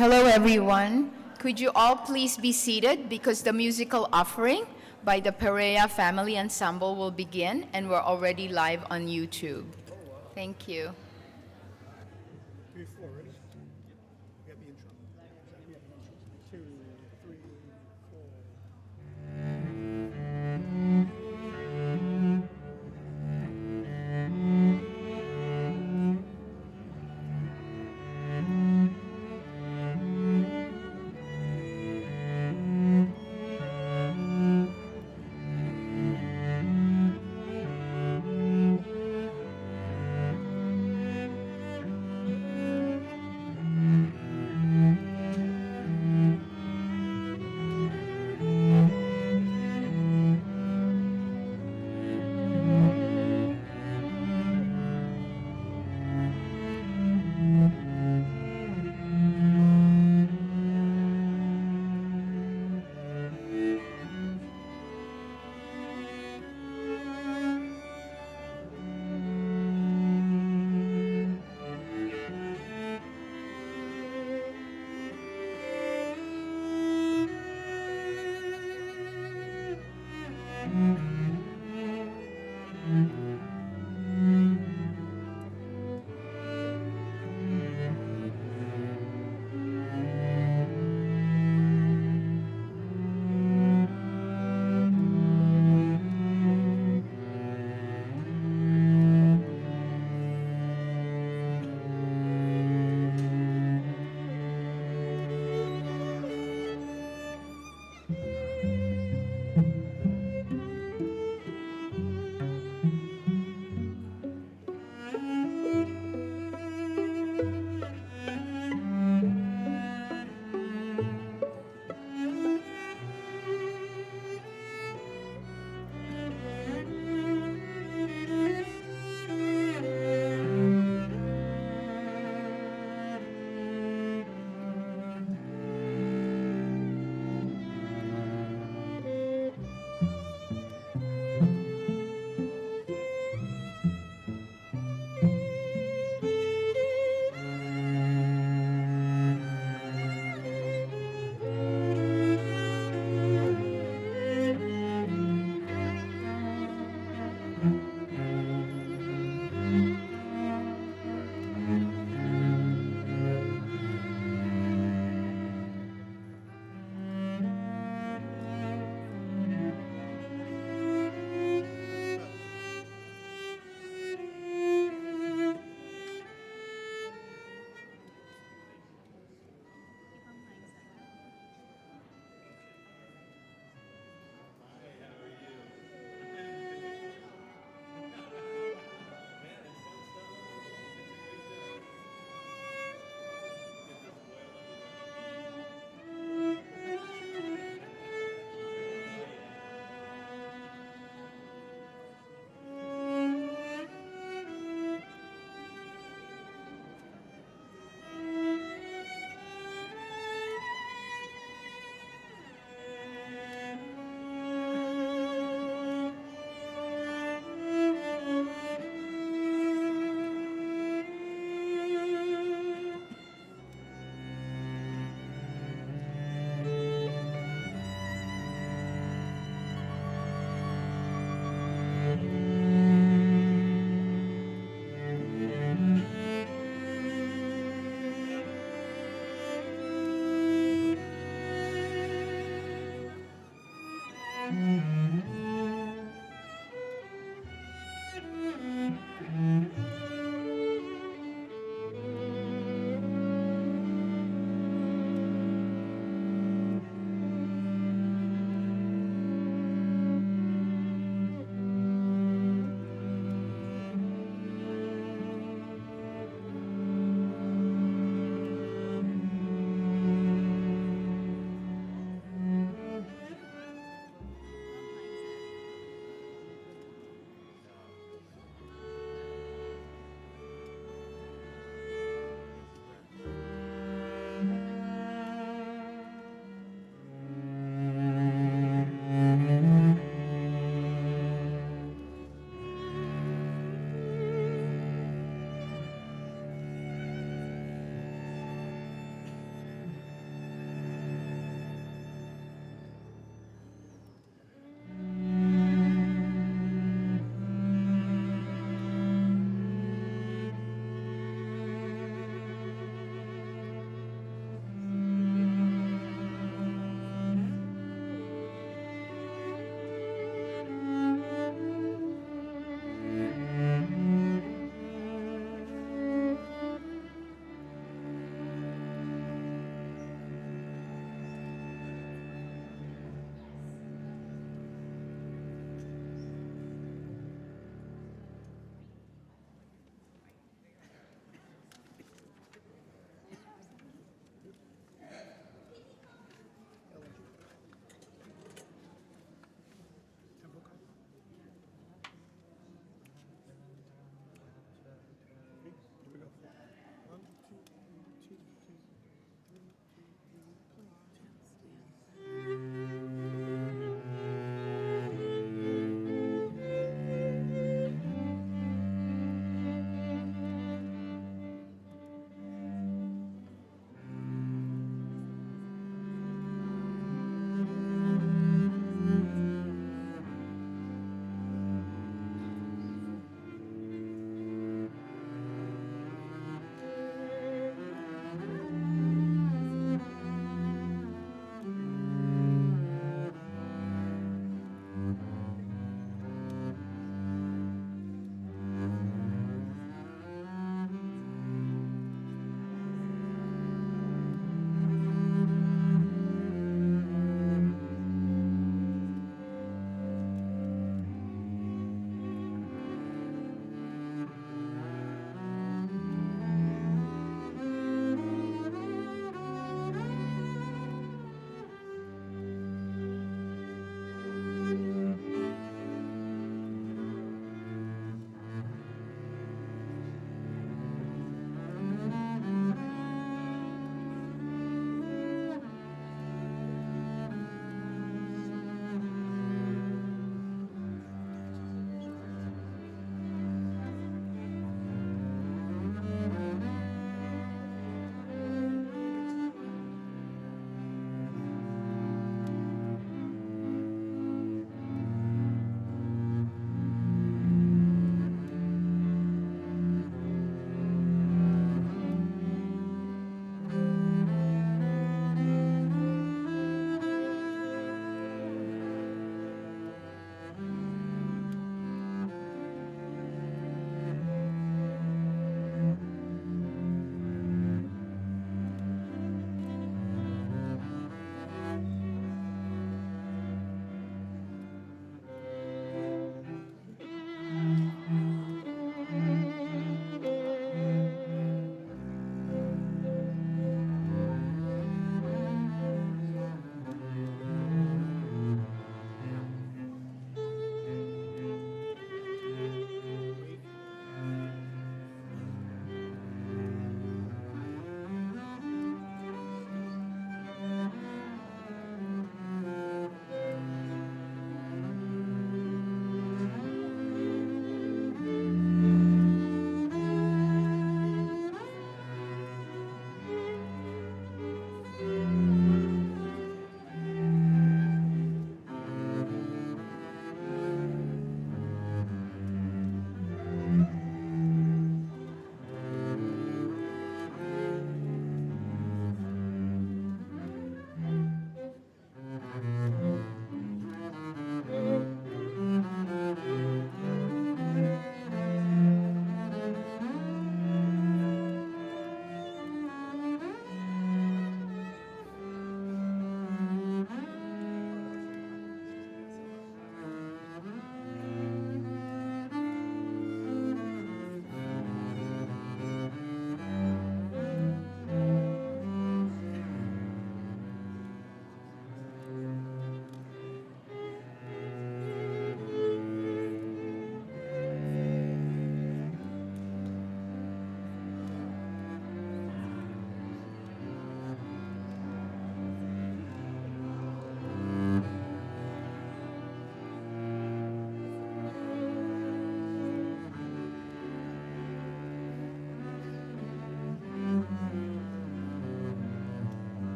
Hello, everyone. Could you all please be seated because the musical offering by the Perea Family Ensemble will begin, and we're already live on YouTube. Thank you. Before, ready? We have the intro. We have the intro. 2, 3, 4.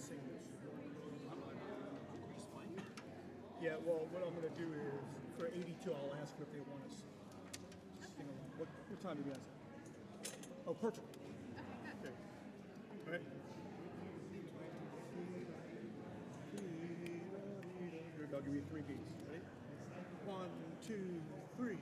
sing this. Yeah, well, what I'm going to do is, for 82, I'll ask them if they want us to sing along. What time do you guys have? Oh, perfect. Okay. All right. Here, I'll give you 3 beats. Ready? 1, 2, 3.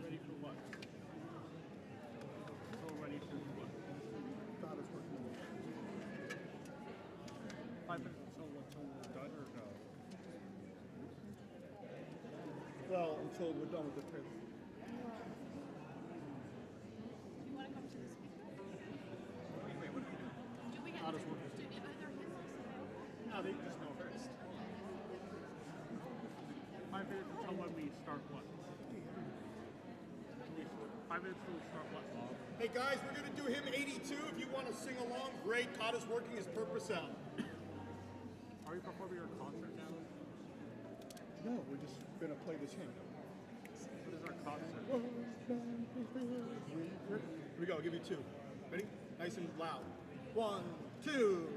Ready for what? So ready for what? God is working. 5 minutes until what? Until we're done or no? Well, until we're done with the trip. Do you want to come to the speaker? Wait, what are we doing? Do we God have is to working. do either his No, they just know first. 5 minutes until when we start what? 5 minutes till we start what, Bob? Hey guys, we're going to do hymn 82. If you want to sing along, great. God is working his purpose out. Are you performing your concert now? No, we're just going to play this hymn. What is our concert? Here we go, I'll give you 2. Ready? Nice and loud. 1, 2.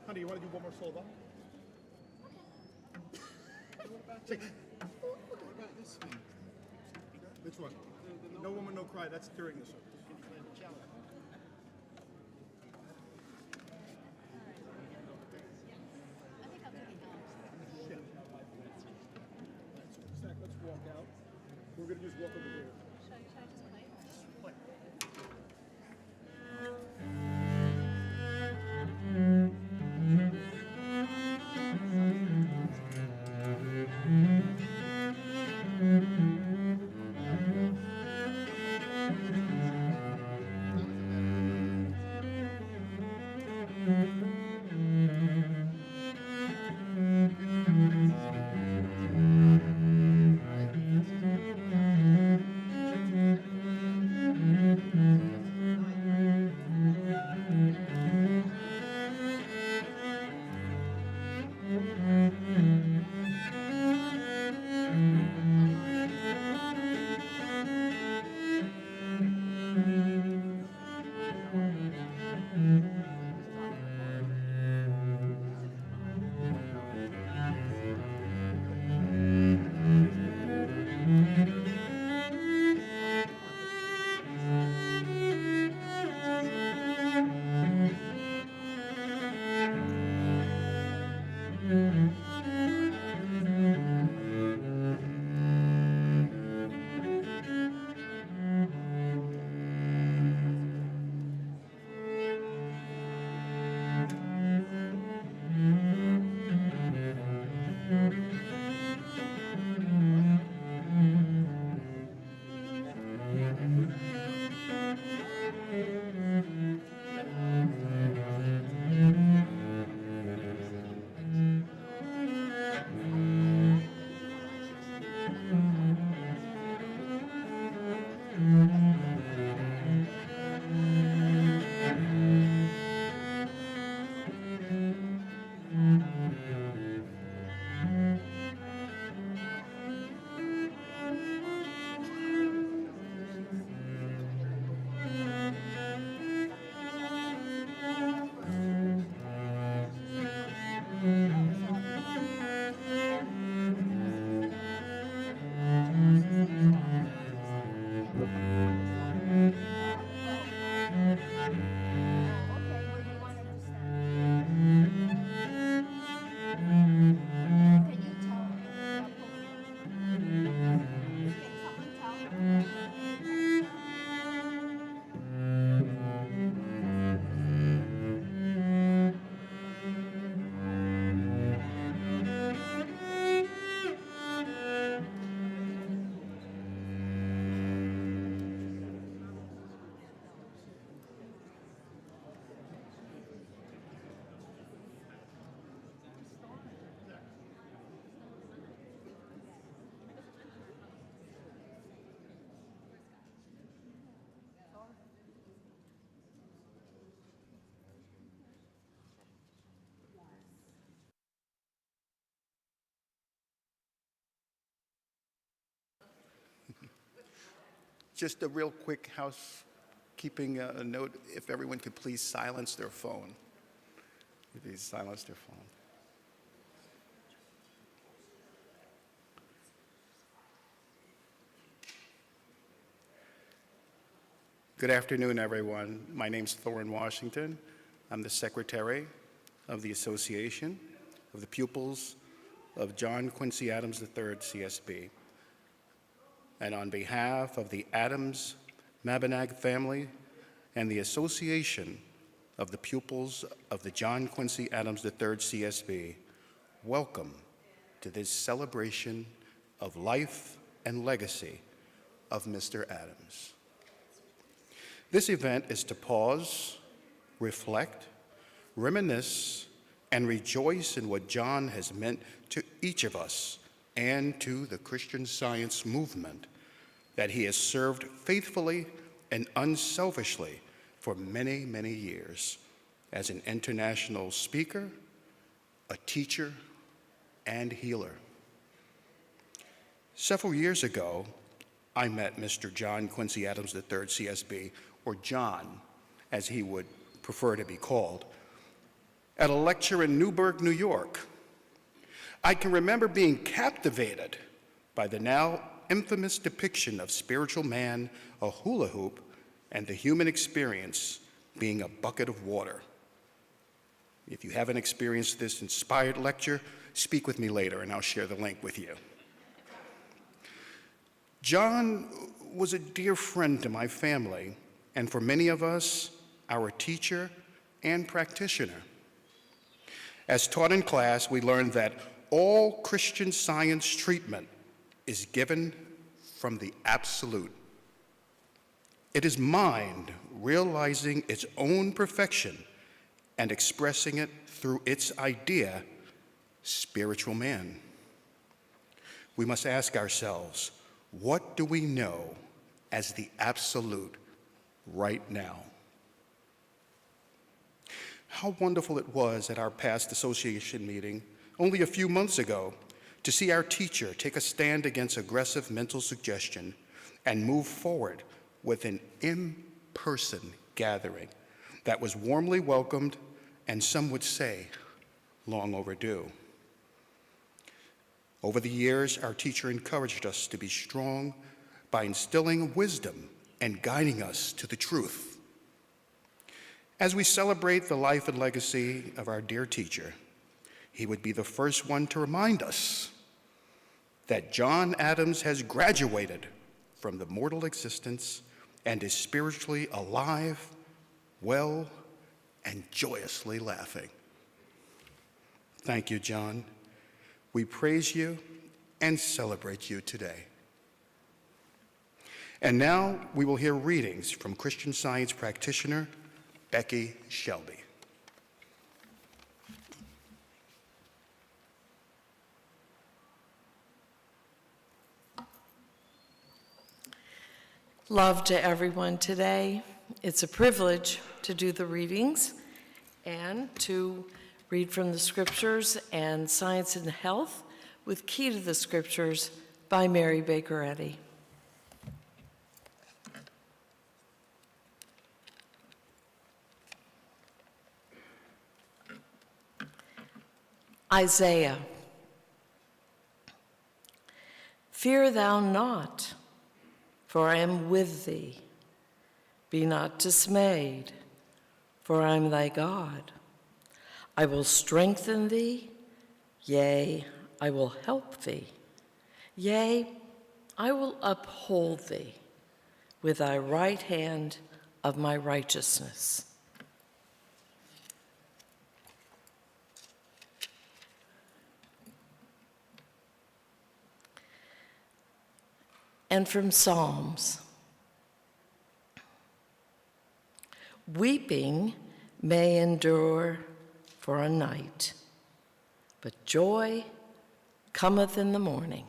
Honey, you want to do one more solo? Take- Which one? No Woman, No Cry. That's during the service. I think I'll do the elves. Zach, let's walk out. We're going to just walk over here. Should I just play? Play. Just a real quick housekeeping note, if everyone could please silence their phone. Please silence their phone. Good afternoon, everyone. My name's Thorne Washington. I'm the secretary of the Association of the Pupils of John Quincy Adams III, CSB. And on behalf of the Adams Mabinag family and the Association of the Pupils of the John Quincy Adams III, CSB, welcome to this celebration of life and legacy of Mr. Adams. This event is to pause, reflect, reminisce, and rejoice in what John has meant to each of us and to the Christian Science movement that he has served faithfully and unselfishly for many, many years as an international speaker, a teacher, and healer. Several years ago, I met Mr. John Quincy Adams III, CSB, or John, as he would prefer to be called, at a lecture in Newburgh, New York. I can remember being captivated by the now infamous depiction of spiritual man, a hula hoop, and the human experience being a bucket of water. If you haven't experienced this inspired lecture, speak with me later and I'll share the link with you. John was a dear friend to my family, and for many of us, our teacher and practitioner. As taught in class, we learned that all Christian Science treatment is given from the absolute. It is mind realizing its own perfection and expressing it through its idea, spiritual man. We must ask ourselves, what do we know as the absolute right now? How wonderful it was at our past association meeting only a few months ago to see our teacher take a stand against aggressive mental suggestion and move forward with an in-person gathering that was warmly welcomed and some would say long overdue. Over the years, our teacher encouraged us to be strong by instilling wisdom and guiding us to the truth. As we celebrate the life and legacy of our dear teacher, he would be the first one to remind us that John Adams has graduated from the mortal existence and is spiritually alive, well, and joyously laughing. Thank you, John. We praise you and celebrate you today. And now we will hear readings from Christian Science practitioner Becky Shelby. Love to everyone today. It's a privilege to do the readings and to read from the scriptures and Science and Health with Key to the Scriptures by Mary Baker Eddy. Isaiah. Fear thou not, for I am with thee. Be not dismayed, for I am thy God. I will strengthen thee, yea, I will help thee. Yea, I will uphold thee with thy right hand of my righteousness. And from Psalms. Weeping may endure for a night, but joy cometh in the morning.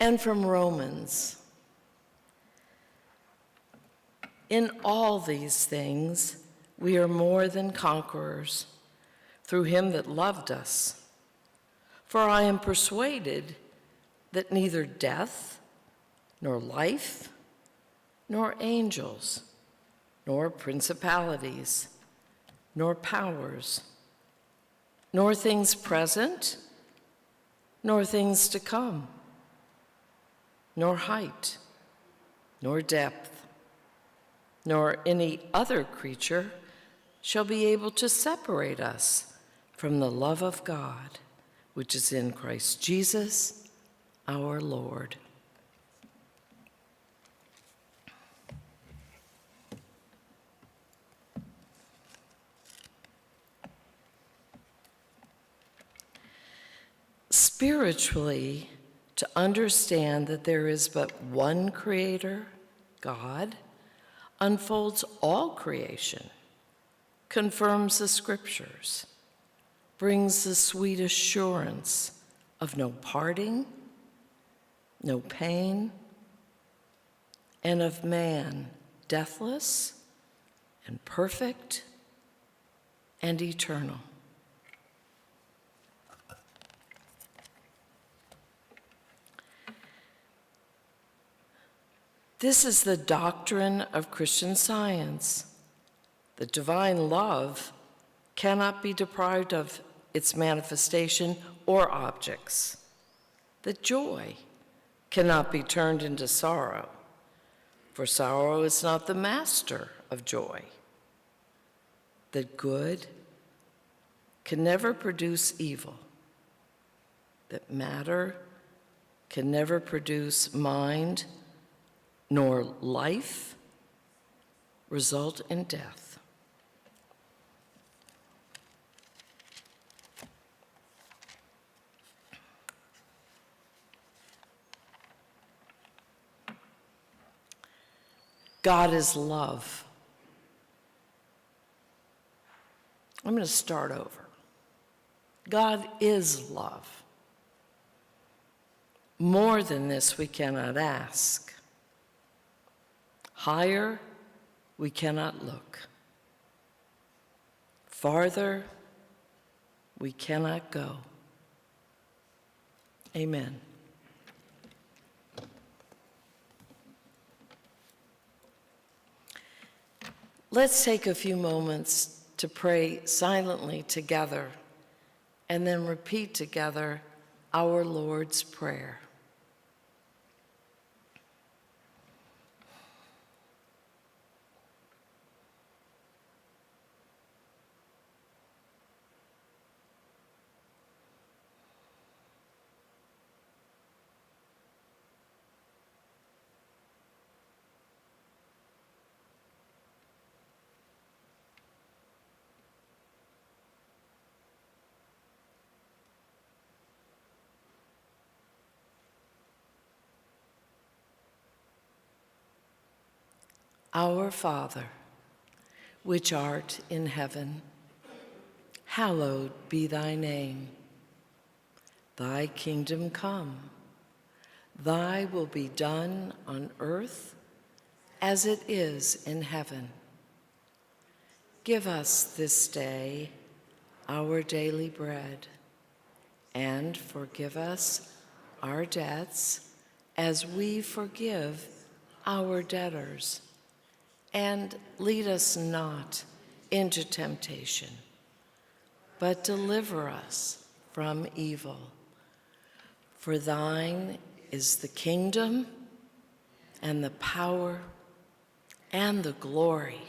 And from Romans. In all these things we are more than conquerors through him that loved us. For I am persuaded that neither death, nor life, nor angels, nor principalities, nor powers, nor things present, nor things to come, nor height, nor depth, nor any other creature shall be able to separate us from the love of God, which is in Christ Jesus, our Lord. Spiritually, to understand that there is but one Creator, God, unfolds all creation, confirms the Scriptures, brings the sweet assurance of no parting, no pain, and of man deathless and perfect and eternal. This is the doctrine of Christian Science. The divine love cannot be deprived of its manifestation or objects. The joy cannot be turned into sorrow, for sorrow is not the master of joy. The good can never produce evil. That matter can never produce mind, nor life result in death. God is love. I'm going to start over. God is love. More than this we cannot ask. Higher we cannot look. Farther we cannot go. Amen. Let's take a few moments to pray silently together and then repeat together our Lord's Prayer. Our Father, which art in heaven, hallowed be thy name. Thy kingdom come. Thy will be done on earth as it is in heaven. Give us this day our daily bread, and forgive us our debts as we forgive our debtors. And lead us not into temptation, but deliver us from evil. For thine is the kingdom and the power and the glory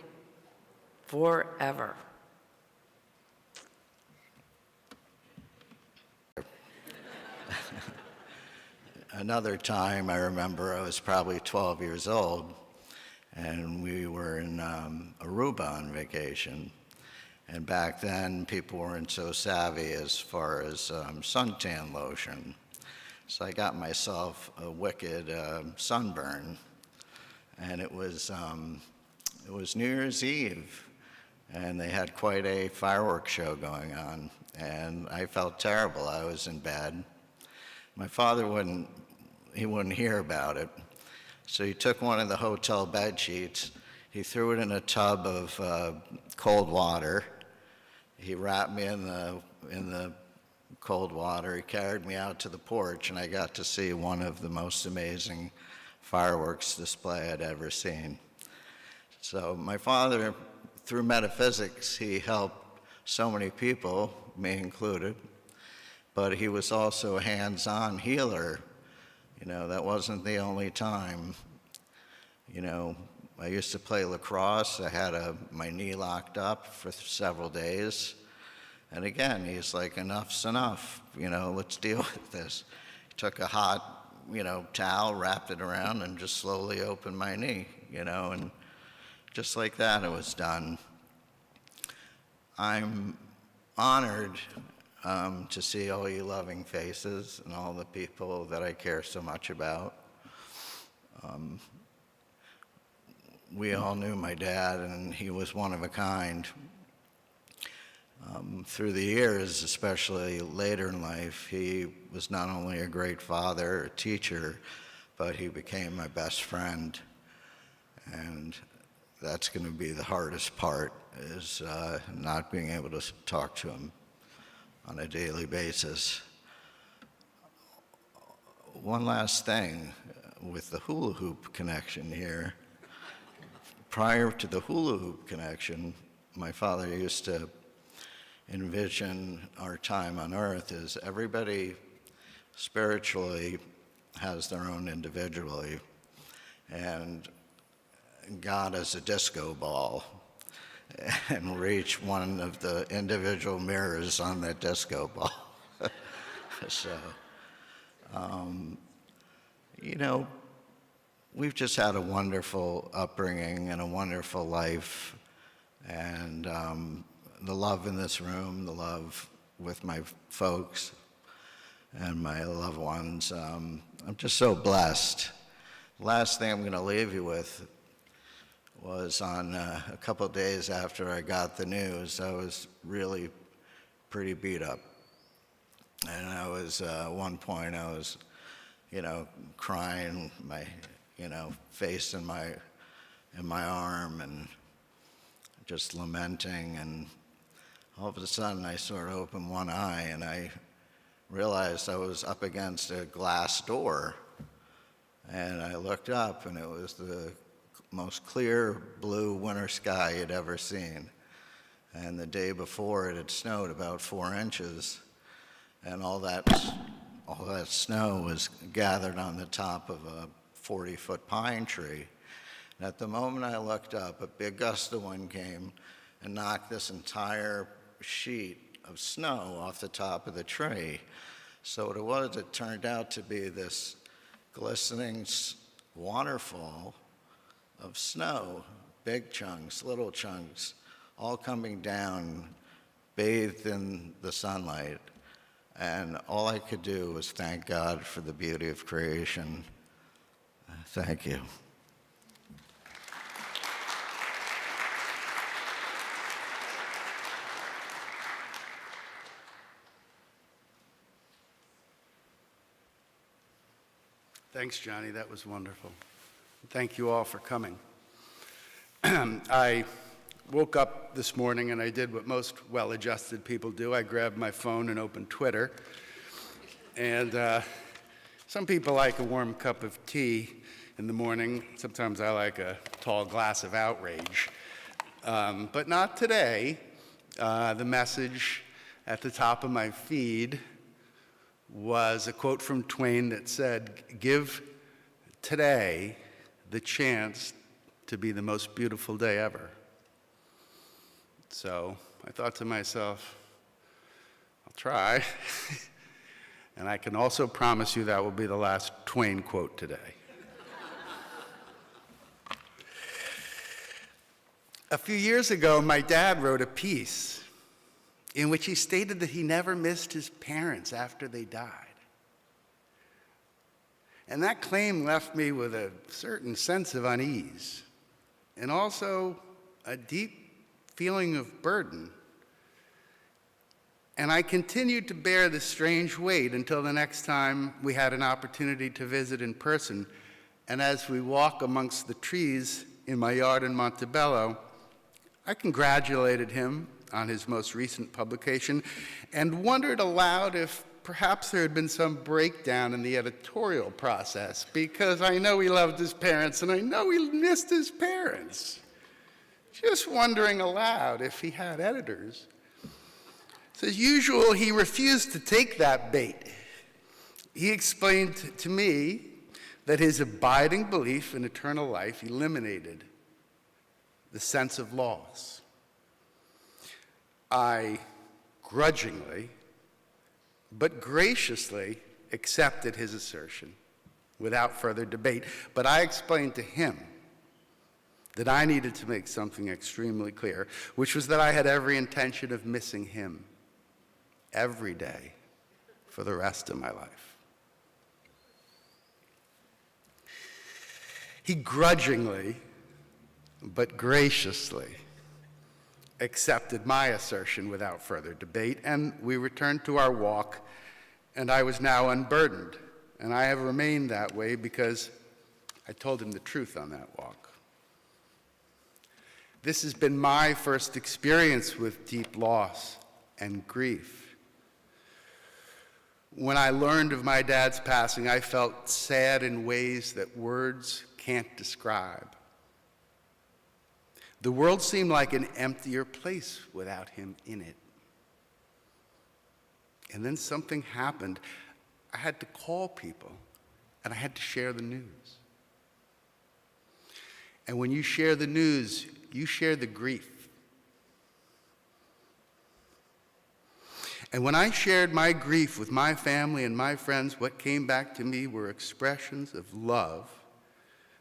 forever. Another time I remember I was probably 12 years old, and we were in Aruba on vacation. And back then, people weren't so savvy as far as suntan lotion. So I got myself a wicked sunburn. And it was New Year's Eve, and they had quite a fireworks show going on. And I felt terrible. I was in bed. My father wouldn't hear about it. So he took one of the hotel bed sheets, he threw it in a tub of cold water. He wrapped me in the cold water. He carried me out to the porch, and I got to see one of the most amazing fireworks display I'd ever seen. So my father, through metaphysics, he helped so many people, me included, but he was also a hands-on healer. You know, that wasn't the only time. You know, I used to play lacrosse. I had my knee locked up for several days. And again, he's like, enough's enough. You know, let's deal with this. He took a hot, towel, wrapped it around, and just slowly opened my knee, and just like that, it was done. I'm honored to see all you loving faces and all the people that I care so much about. We all knew my dad, and he was one of a kind. Through the years, especially later in life, he was not only a great father, a teacher, but he became my best friend. And that's going to be the hardest part, is not being able to talk to him on a daily basis. One last thing. with the hula hoop connection here. Prior to the hula hoop connection, my father used to envision our time on earth as everybody spiritually has their own individually, and God as a disco ball, and reach one of the individual mirrors on that disco ball. So, you know, we've just had a wonderful upbringing and a wonderful life, and the love in this room, the love with my folks and my loved ones. I'm just so blessed. Last thing I'm going to leave you with was on a couple of days after I got the news, I was really pretty beat up. And I was, at one point, I was, crying, my, face in my arm and just lamenting. And all of a sudden, I sort of opened one eye and I realized I was up against a glass door. And I looked up and it was the most clear blue winter sky you'd ever seen. And the day before it had snowed about 4 inches. And all that snow was gathered on the top of a 40-foot pine tree. And at the moment I looked up, a big gust of wind came and knocked this entire sheet of snow off the top of the tree. So what it was, it turned out to be this glistening waterfall of snow, big chunks, little chunks, all coming down, bathed in the sunlight. And all I could do was thank God for the beauty of creation. Thank you. Thanks, Johnny. That was wonderful. Thank you all for coming. I woke up this morning and I did what most well-adjusted people do. I grabbed my phone and opened Twitter. And some people like a warm cup of tea in the morning. Sometimes I like a tall glass of outrage. But not today. The message at the top of my feed was a quote from Twain that said, "Give today the chance to be the most beautiful day ever." So I thought to myself, I'll try. And I can also promise you that will be the last Twain quote today. A few years ago, my dad wrote a piece in which he stated that he never missed his parents after they died. And that claim left me with a certain sense of unease and also a deep feeling of burden. And I continued to bear this strange weight until the next time we had an opportunity to visit in person. And as we walk amongst the trees in my yard in Montebello, I congratulated him on his most recent publication and wondered aloud if perhaps there had been some breakdown in the editorial process, because I know he loved his parents and I know he missed his parents. Just wondering aloud if he had editors. So as usual, he refused to take that bait. He explained to me that his abiding belief in eternal life eliminated the sense of loss. I grudgingly, but graciously accepted his assertion without further debate. But I explained to him that I needed to make something extremely clear, which was that I had every intention of missing him every day for the rest of my life. He grudgingly, but graciously accepted my assertion without further debate, and we returned to our walk, and I was now unburdened. And I have remained that way because I told him the truth on that walk. This has been my first experience with deep loss and grief. When I learned of my dad's passing, I felt sad in ways that words can't describe. The world seemed like an emptier place without him in it. And then something happened. I had to call people, and I had to share the news. And when you share the news, you share the grief. And when I shared my grief with my family and my friends, what came back to me were expressions of love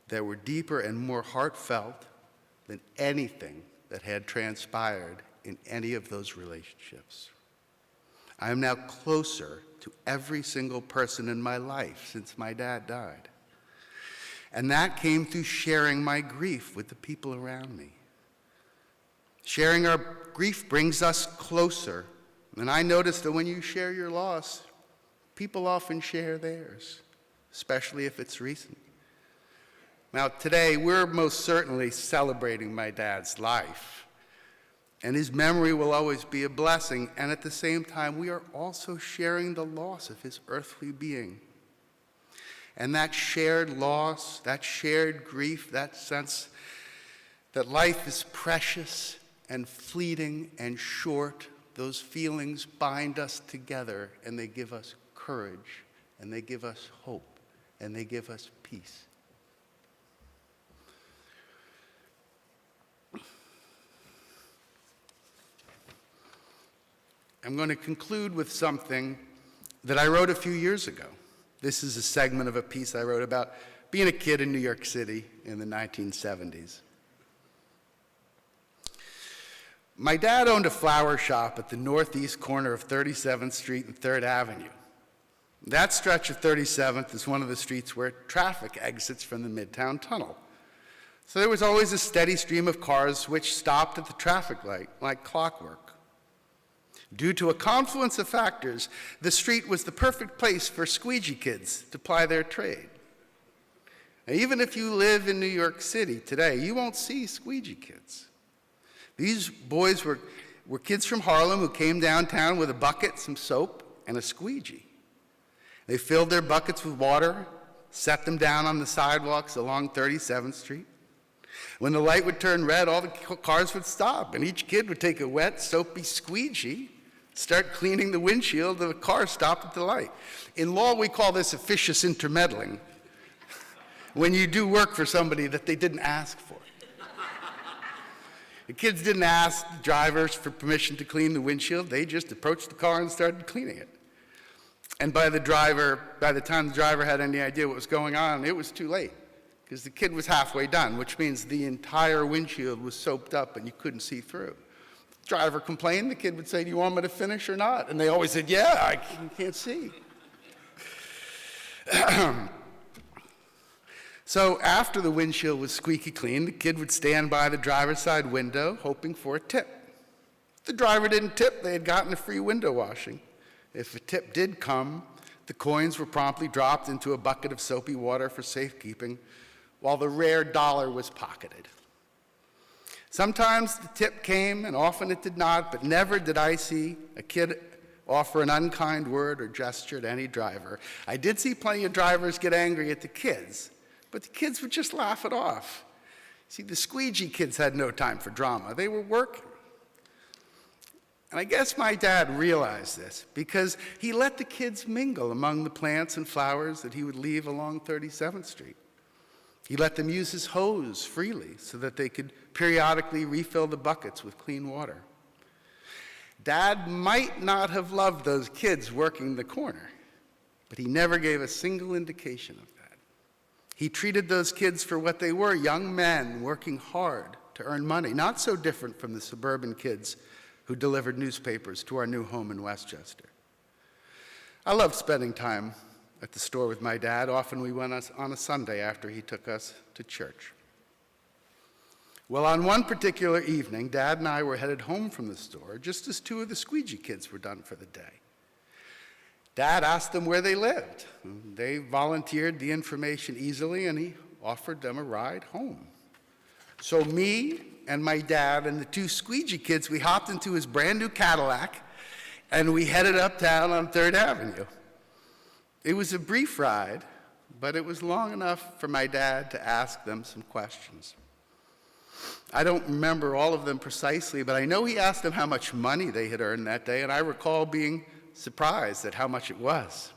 that were deeper and more heartfelt than anything that had transpired in any of those relationships. I am now closer to every single person in my life since my dad died. And that came through sharing my grief with the people around me. Sharing our grief brings us closer. And I noticed that when you share your loss, people often share theirs, especially if it's recent. Now, today, we're most certainly celebrating my dad's life, and his memory will always be a blessing, and at the same time, we are also sharing the loss of his earthly being. And that shared loss, that shared grief, that sense that life is precious and fleeting and short, those feelings bind us together, and they give us courage, and they give us hope, and they give us peace. I'm going to conclude with something that I wrote a few years ago. This is a segment of a piece I wrote about being a kid in New York City in the 1970s. My dad owned a flower shop at the northeast corner of 37th Street and 3rd Avenue. That stretch of 37th is one of the streets where traffic exits from the Midtown Tunnel. So there was always a steady stream of cars which stopped at the traffic light like clockwork. Due to a confluence of factors, the street was the perfect place for squeegee kids to ply their trade. Now, even if you live in New York City today, you won't see squeegee kids. These boys were kids from Harlem who came downtown with a bucket, some soap, and a squeegee. They filled their buckets with water, set them down on the sidewalks along 37th Street. When the light would turn red, all the cars would stop, and each kid would take a wet, soapy squeegee, start cleaning the windshield of a car stopped at the light. In law, we call this officious intermeddling, when you do work for somebody that they didn't ask for. The kids didn't ask the drivers for permission to clean the windshield. They just approached the car and started cleaning it. And by the time the driver had any idea what was going on, it was too late, because the kid was halfway done, which means the entire windshield was soaped up and you couldn't see through. The driver complained, the kid would say, "Do you want me to finish or not?" And they always said, "Yeah, I can't see." So after the windshield was squeaky clean, the kid would stand by the driver's side window hoping for a tip. If the driver didn't tip, they had gotten a free window washing. If a tip did come, the coins were promptly dropped into a bucket of soapy water for safekeeping, while the rare dollar was pocketed. Sometimes the tip came, and often it did not, but never did I see a kid offer an unkind word or gesture to any driver. I did see plenty of drivers get angry at the kids, but the kids would just laugh it off. See, the squeegee kids had no time for drama. They were working. And I guess my dad realized this because he let the kids mingle among the plants and flowers that he would leave along 37th Street. He let them use his hose freely so that they could periodically refill the buckets with clean water. Dad might not have loved those kids working the corner, but he never gave a single indication of that. He treated those kids for what they were, young men working hard to earn money, not so different from the suburban kids who delivered newspapers to our new home in Westchester. I loved spending time at the store with my dad. Often we went on a Sunday after he took us to church. Well, on one particular evening, Dad and I were headed home from the store just as two of the squeegee kids were done for the day. Dad asked them where they lived. They volunteered the information easily, and he offered them a ride home. So me and my dad and the two squeegee kids, we hopped into his brand new Cadillac, and we headed uptown on 3rd Avenue. It was a brief ride, but it was long enough for my dad to ask them some questions. I don't remember all of them precisely, but I know he asked them how much money they had earned that day, and I recall being surprised at how much it was.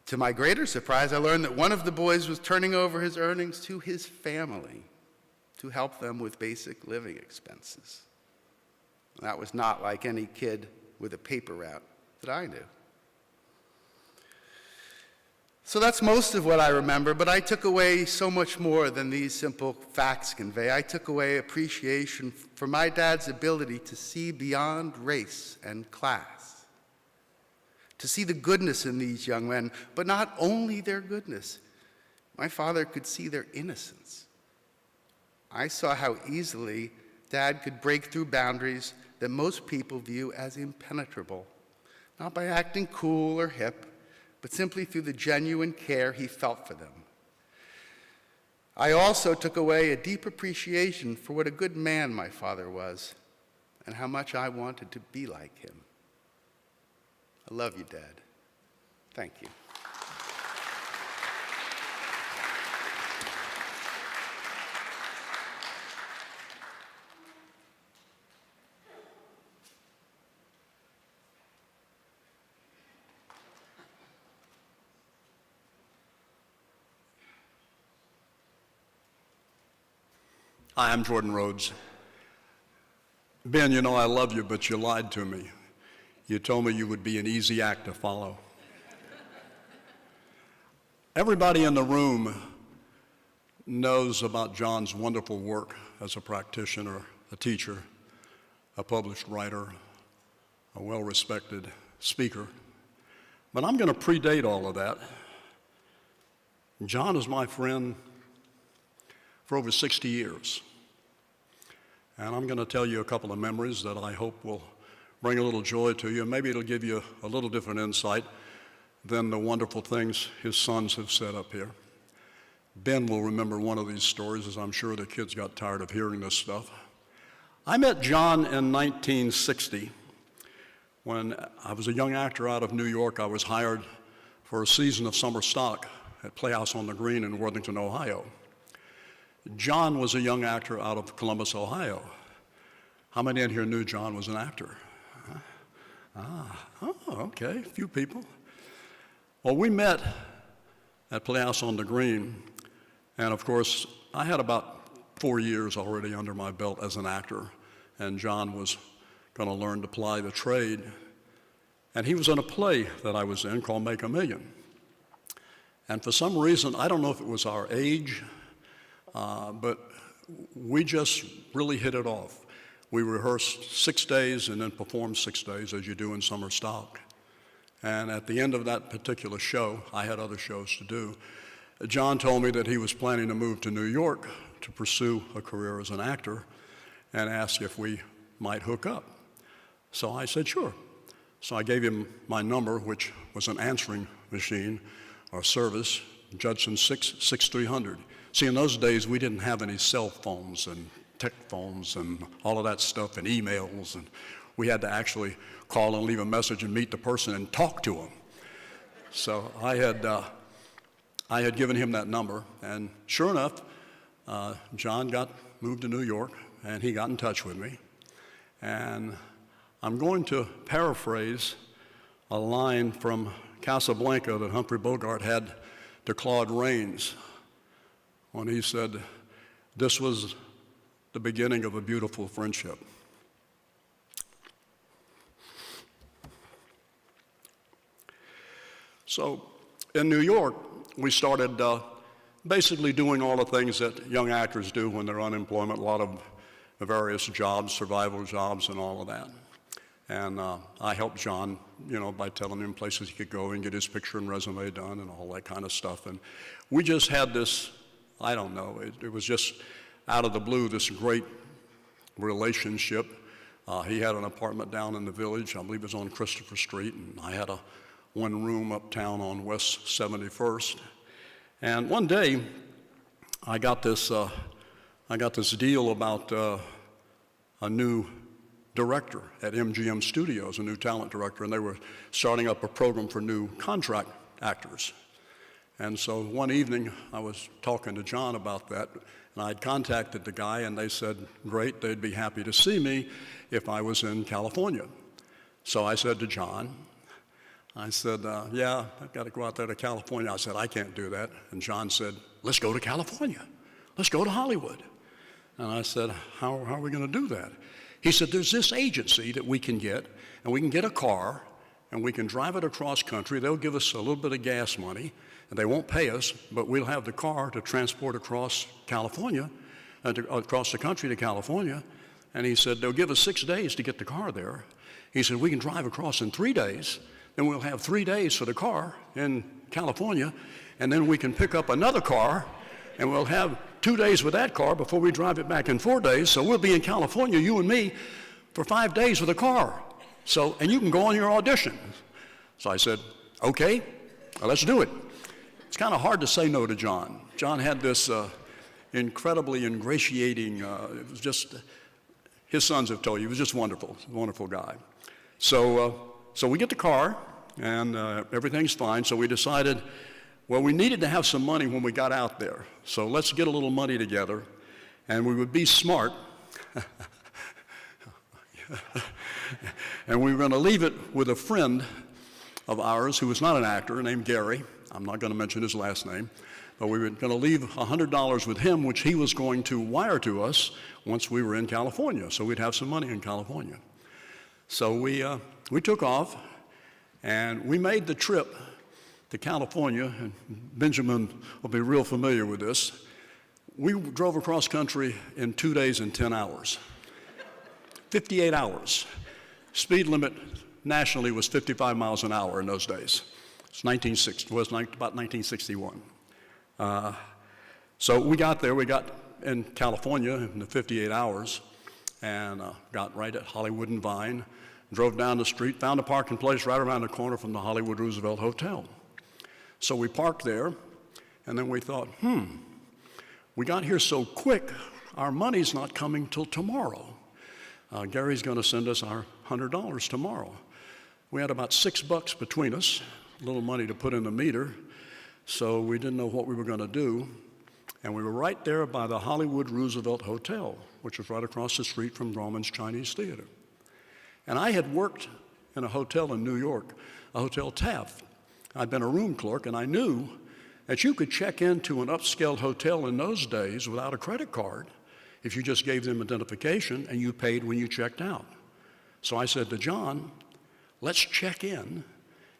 To my greater surprise, I learned that one of the boys was turning over his earnings to his family to help them with basic living expenses. That was not like any kid with a paper route that I knew. So that's most of what I remember, but I took away so much more than these simple facts convey. I took away appreciation for my dad's ability to see beyond race and class, to see the goodness in these young men, but not only their goodness. My father could see their innocence. I saw how easily Dad could break through boundaries that most people view as impenetrable, not by acting cool or hip, but simply through the genuine care he felt for them. I also took away a deep appreciation for what a good man my father was and how much I wanted to be like him. I love you, Dad. Thank you. Hi, I'm Jordan Rhodes. Ben, you know I love you, but you lied to me. You told me you would be an easy act to follow. Everybody in the room knows about John's wonderful work as a practitioner, a teacher, a published writer, a well-respected speaker. But I'm going to predate all of that. John is my friend for over 60 years. And I'm going to tell you a couple of memories that I hope will bring a little joy to you. Maybe it'll give you a little different insight than the wonderful things his sons have said up here. Ben will remember one of these stories, as I'm sure the kids got tired of hearing this stuff. I met John in 1960 when I was a young actor out of New York. I was hired for a season of summer stock at Playhouse on the Green in Worthington, Ohio. John was a young actor out of Columbus, Ohio. How many in here knew John was an actor? Okay, a few people. Well, we met at Playhouse on the Green, and of course, I had about 4 years already under my belt as an actor, and John was going to learn to ply the trade. And he was in a play that I was in called Make a Million. And for some reason, I don't know if it was our age, but we just really hit it off. We rehearsed 6 days and then performed 6 days, as you do in summer stock. And at the end of that particular show, I had other shows to do, John told me that he was planning to move to New York to pursue a career as an actor and asked if we might hook up. So I said, sure. So I gave him my number, which was an answering machine or service, Judson 6300. See, in those days, we didn't have any cell phones and tech phones and all of that stuff and emails, and we had to actually call and leave a message and meet the person and talk to them. So I had given him that number, and sure enough, John moved to New York, and he got in touch with me. And I'm going to paraphrase a line from Casablanca that Humphrey Bogart had to Claude Rains when he said, "This was the beginning of a beautiful friendship." So in New York, we started basically doing all the things that young actors do when they're unemployment, a lot of various jobs, survival jobs and all of that. And I helped John, by telling him places he could go and get his picture and resume done and all that kind of stuff. And we just had this, I don't know, it was just out of the blue, this great relationship. He had an apartment down in the Village, I believe it was on Christopher Street, and I had a one-room uptown on West 71st. And one day, I got this deal about a new director at MGM Studios, a new talent director, and they were starting up a program for new contract actors. And so one evening, I was talking to John about that, and I'd contacted the guy, and they said, great, they'd be happy to see me if I was in California. So I said to John, I said, yeah, I've got to go out there to California. I said, I can't do that. And John said, let's go to California. Let's go to Hollywood. And I said, how are we going to do that? He said, there's this agency that we can get, and we can get a car, and we can drive it across country. They'll give us a little bit of gas money, and they won't pay us, but we'll have the car to transport across California, across the country to California. And he said, they'll give us 6 days to get the car there. He said, we can drive across in 3 days, then we'll have 3 days for the car in California, and then we can pick up another car, and we'll have 2 days with that car before we drive it back in 4 days. So we'll be in California, you and me, for 5 days with a car. So, and you can go on your audition. So I said, okay, well, let's do it. It's kind of hard to say no to John. John had this incredibly ingratiating, it was just, his sons have told you, he was just wonderful, wonderful guy. So we get the car, and everything's fine. So we decided, well, we needed to have some money when we got out there. So let's get a little money together, and we would be smart. And we were going to leave it with a friend of ours who was not an actor named Gary. I'm not going to mention his last name. But we were going to leave $100 with him, which he was going to wire to us once we were in California. So we'd have some money in California. So we took off, and we made the trip to California, and Benjamin will be real familiar with this. We drove across country in 2 days and 10 hours. 58 hours. Speed limit nationally was 55 miles an hour in those days. It's about 1961. So we got there, we got in California in the 58 hours, and got right at Hollywood and Vine, drove down the street, found a parking place right around the corner from the Hollywood Roosevelt Hotel. So we parked there, and then we thought, we got here so quick, our money's not coming till tomorrow. Gary's going to send us our $100 tomorrow. We had about $6 between us, a little money to put in the meter, so we didn't know what we were going to do. And we were right there by the Hollywood Roosevelt Hotel, which was right across the street from Grauman's Chinese Theater. And I had worked in a hotel in New York, a Hotel Taft. I'd been a room clerk, and I knew that you could check into an upscale hotel in those days without a credit card if you just gave them identification and you paid when you checked out. So I said to John, let's check in,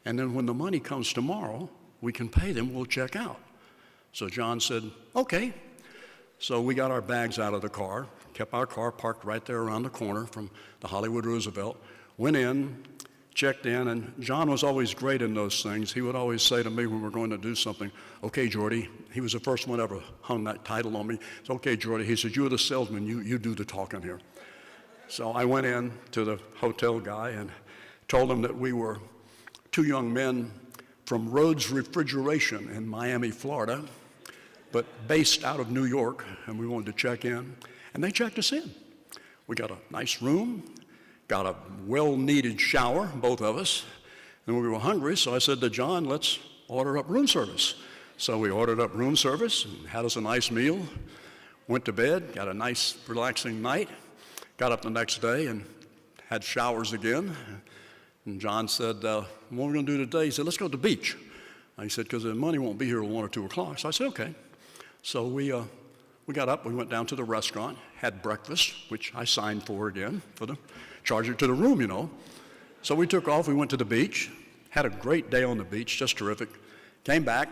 and then when the money comes tomorrow, we can pay them, we'll check out. So John said, okay. So we got our bags out of the car, kept our car parked right there around the corner from the Hollywood Roosevelt, went in, checked in, and John was always great in those things. He would always say to me when we were going to do something, okay, Jordy, he was the first one ever hung that title on me. It's okay, Jordy. He said, you're the salesman, you do the talking here. So I went in to the hotel guy and told him that we were two young men from Rhodes Refrigeration in Miami, Florida, but based out of New York, and we wanted to check in, and they checked us in. We got a nice room, got a well-needed shower, both of us, and we were hungry, so I said to John, let's order up room service. So we ordered up room service and had us a nice meal, went to bed, got a nice, relaxing night, got up the next day and had showers again. And John said, what are we going to do today? He said, let's go to the beach. And he said, because the money won't be here till 1 or 2 o'clock. So I said, okay. So we got up, we went down to the restaurant, had breakfast, which I signed for again, for the charge it to the room, you know. So we took off, we went to the beach, had a great day on the beach, just terrific. Came back,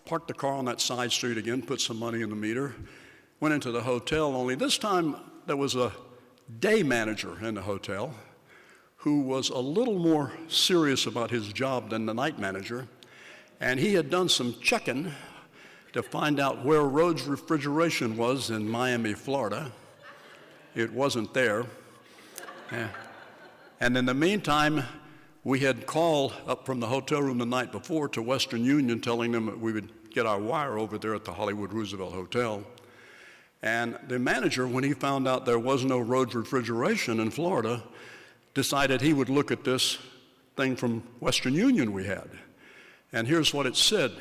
parked the car on that side street again, put some money in the meter, went into the hotel, only this time there was a day manager in the hotel who was a little more serious about his job than the night manager, and he had done some checking to find out where Rhodes Refrigeration was in Miami, Florida. It wasn't there. And in the meantime, we had called up from the hotel room the night before to Western Union telling them that we would get our wire over there at the Hollywood Roosevelt Hotel. And the manager, when he found out there was no road refrigeration in Florida, decided he would look at this thing from Western Union we had. And here's what it said.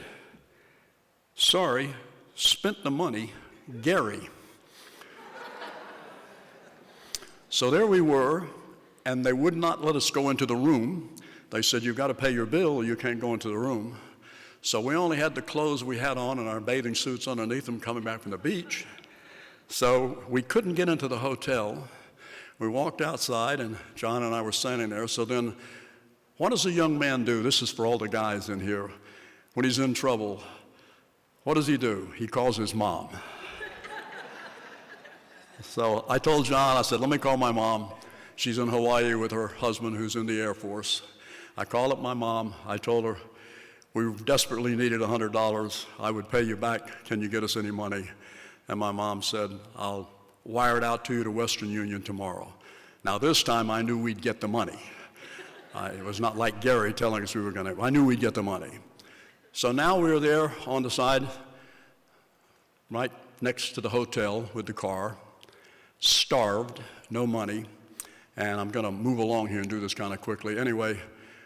Sorry, spent the money, Gary. So there we were, and they would not let us go into the room. They said, you've got to pay your bill or you can't go into the room. So we only had the clothes we had on and our bathing suits underneath them coming back from the beach. So we couldn't get into the hotel. We walked outside, and John and I were standing there. So then, what does a young man do? This is for all the guys in here. When he's in trouble, what does he do? He calls his mom. So I told John, I said, let me call my mom. She's in Hawaii with her husband who's in the Air Force. I called up my mom. I told her we desperately needed $100. I would pay you back. Can you get us any money? And my mom said, I'll wire it out to you to Western Union tomorrow. Now this time I knew we'd get the money. It was not like Gary telling us we were going to. I knew we'd get the money. So now we were there on the side, right next to the hotel with the car, starved, no money. And I'm going to move along here and do this kind of quickly. Anyway,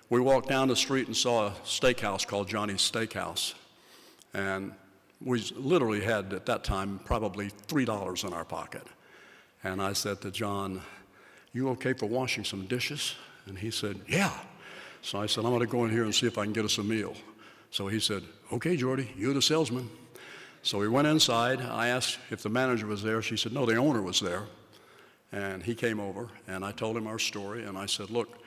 we walked down the street and saw a steakhouse called Johnny's Steakhouse. And we literally had, at that time, probably $3 in our pocket. And I said to John, you okay for washing some dishes? And he said, yeah. So I said, I'm going to go in here and see if I can get us a meal. So he said, okay, Jordy, you're the salesman. So we went inside. I asked if the manager was there. She said, no, the owner was there. And he came over, and I told him our story. And I said, look,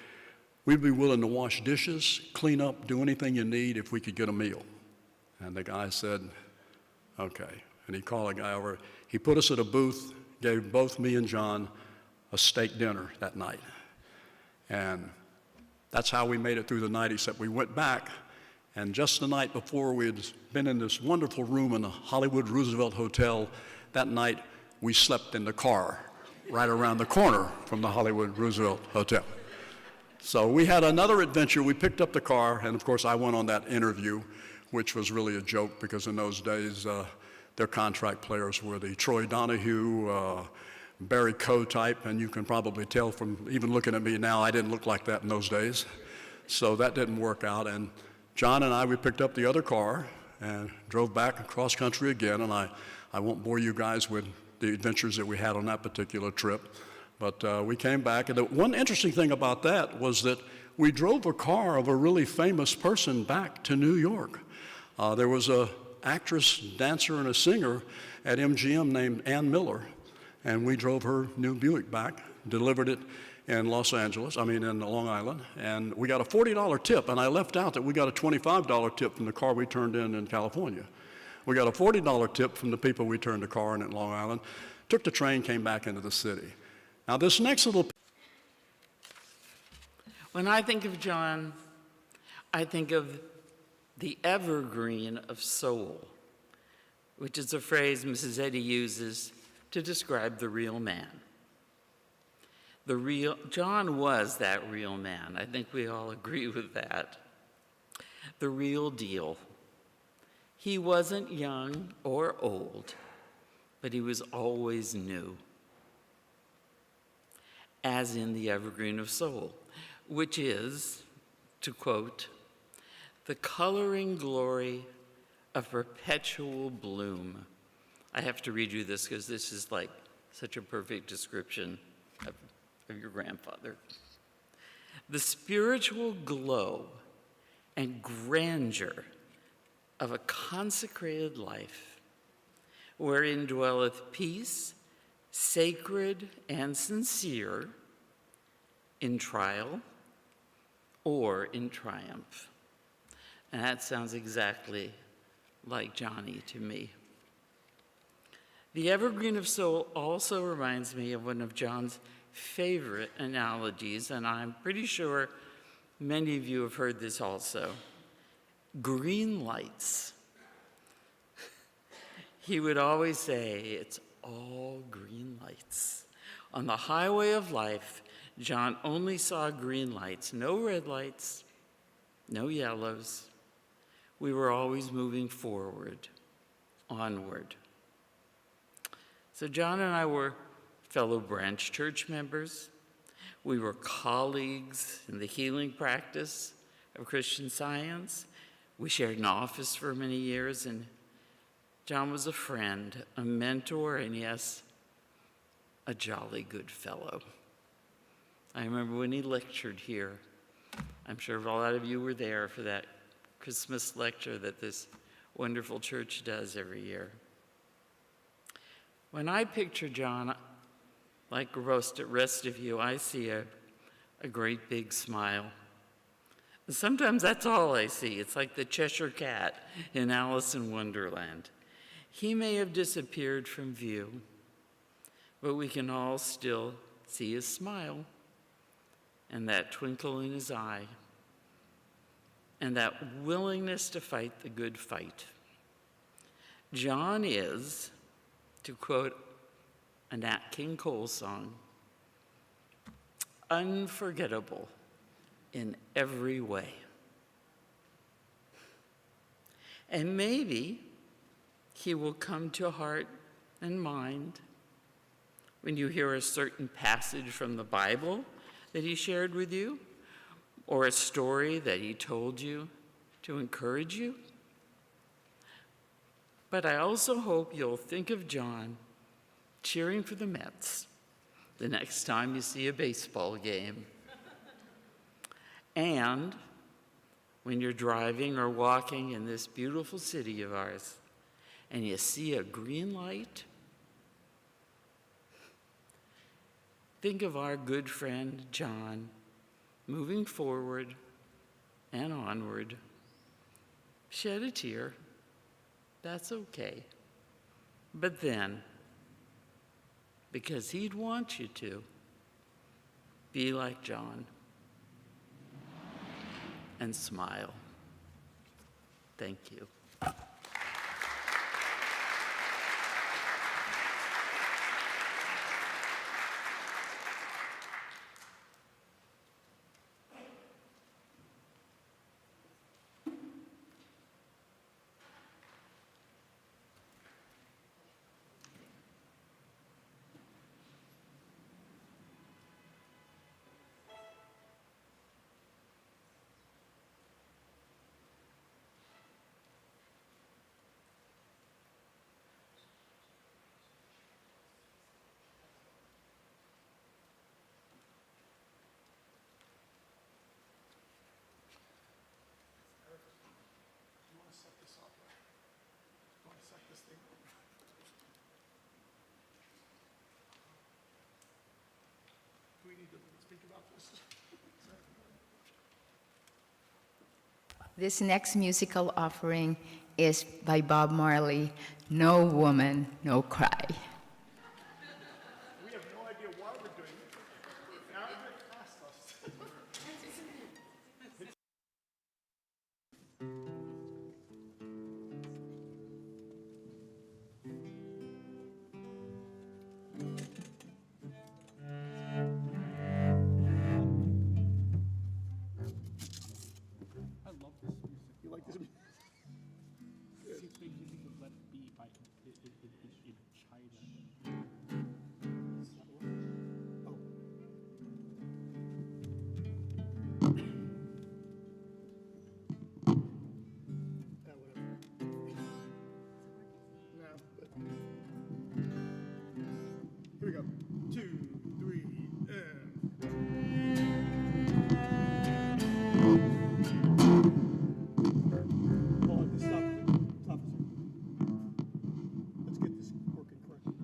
we'd be willing to wash dishes, clean up, do anything you need if we could get a meal. And the guy said, okay. And he called a guy over. He put us at a booth, gave both me and John a steak dinner that night. And that's how we made it through the night, except we went back, and just the night before we had been in this wonderful room in the Hollywood Roosevelt Hotel, that night we slept in the car right around the corner from the Hollywood Roosevelt Hotel. So we had another adventure. We picked up the car, and of course I went on that interview, which was really a joke because in those days their contract players were the Troy Donahue, Barry Coe type, and you can probably tell from even looking at me now, I didn't look like that in those days. So that didn't work out, and John and I, we picked up the other car and drove back across country again, and I won't bore you guys with the adventures that we had on that particular trip, but we came back, and the one interesting thing about that was that we drove a car of a really famous person back to New York. There was a actress, dancer, and a singer at MGM named Ann Miller, and we drove her new Buick back, delivered it in in Long Island, and we got a $40 tip, and I left out that we got a $25 tip from the car we turned in California. We got a $40 tip from the people we turned the car in Long Island, took the train, came back into the city. Now this next little... When I think of John, I think of the evergreen of soul, which is a phrase Mrs. Eddy uses to describe the real man. John was that real man. I think we all agree with that. The real deal. He wasn't young or old, but he was always new. As in the evergreen of soul, which is, to quote, the coloring glory of perpetual bloom. I have to read you this because this is like such a perfect description of your grandfather. The spiritual glow and grandeur of a consecrated life, wherein dwelleth peace, sacred and sincere, in trial or in triumph. And that sounds exactly like Johnny to me. The evergreen of soul also reminds me of one of John's favorite analogies, and I'm pretty sure many of you have heard this also. Green lights. He would always say, it's all green lights. On the highway of life, John only saw green lights, no red lights, no yellows. We were always moving forward, onward. So John and I were fellow branch church members. We were colleagues in the healing practice of Christian Science. We shared an office for many years, and John was a friend, a mentor, and yes, a jolly good fellow. I remember when he lectured here. I'm sure a lot of you were there for that Christmas lecture that this wonderful church does every year. When I picture John, like the rest of you, I see a great big smile. And sometimes that's all I see. It's like the Cheshire Cat in Alice in Wonderland. He may have disappeared from view, but we can all still see his smile and that twinkle in his eye and that willingness to fight the good fight. John is, to quote a Nat King Cole song, unforgettable in every way. And maybe he will come to heart and mind when you hear a certain passage from the Bible that he shared with you, or a story that he told you to encourage you. But I also hope you'll think of John cheering for the Mets the next time you see a baseball game. And when you're driving or walking in this beautiful city of ours and you see a green light, think of our good friend John moving forward and onward. Shed a tear, that's okay. But then, because he'd want you to, be like John and smile. Thank you. This next musical offering is by Bob Marley, No Woman, No Cry. We have no idea why we're doing it. Now it passed us. I love this music. You like this music? Seems like you would let it be by in China. Oh. Yeah, whatever. No, but here we go. 2, 3, and. Well, stop. Stop a second. Let's get this working correctly.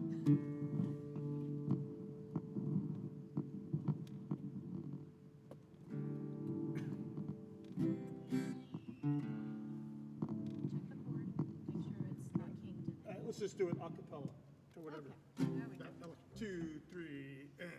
Check the chord, make sure it's not kinked in there. Let's just do it a cappella or whatever. Okay, there we go. 2, 3, and.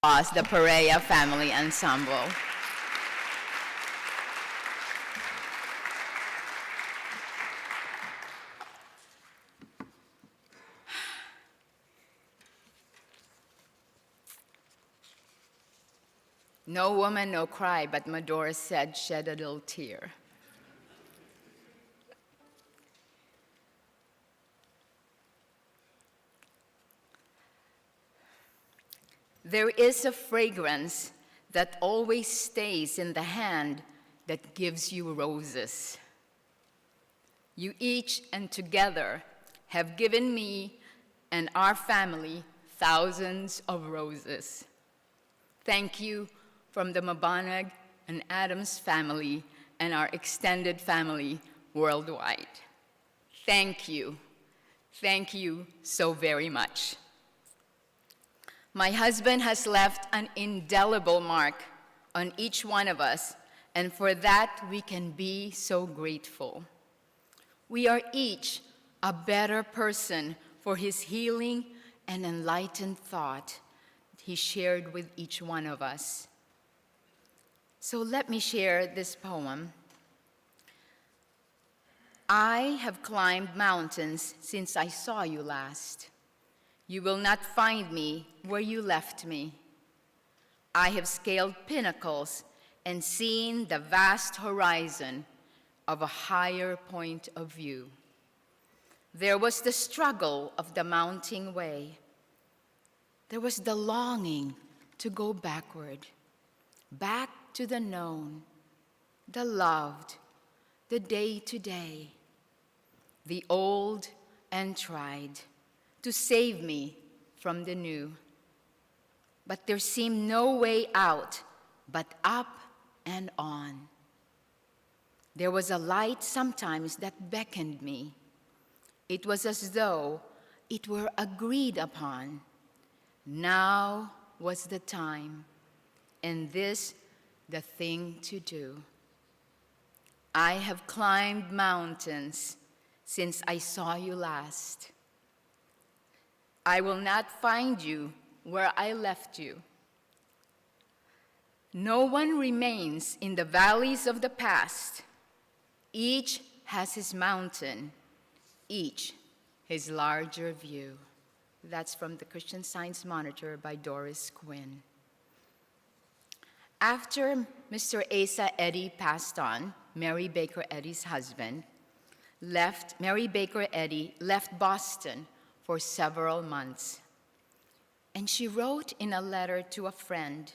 us, the Perea Family Ensemble. No woman, no cry, but Medora said, shed a little tear. There is a fragrance that always stays in the hand that gives you roses. You each and together have given me and our family thousands of roses. Thank you from the Mabanag and Adams family and our extended family worldwide. Thank you. Thank you so very much. My husband has left an indelible mark on each one of us, and for that we can be so grateful. We are each a better person for his healing and enlightened thought he shared with each one of us. So let me share this poem. I have climbed mountains since I saw you last. You will not find me where you left me. I have scaled pinnacles and seen the vast horizon of a higher point of view. There was the struggle of the mounting way. There was the longing to go backward, back to the known, the loved, the day-to-day, the old and tried, to save me from the new. But there seemed no way out but up and on. There was a light sometimes that beckoned me. It was as though it were agreed upon. Now was the time, and this the thing to do. I have climbed mountains since I saw you last. I will not find you where I left you. No one remains in the valleys of the past. Each has his mountain, each his larger view. That's from the Christian Science Monitor by Doris Quinn. After Mr. Asa Eddy passed on, Mary Baker Eddy's husband, Mary Baker Eddy left Boston for several months. And she wrote in a letter to a friend,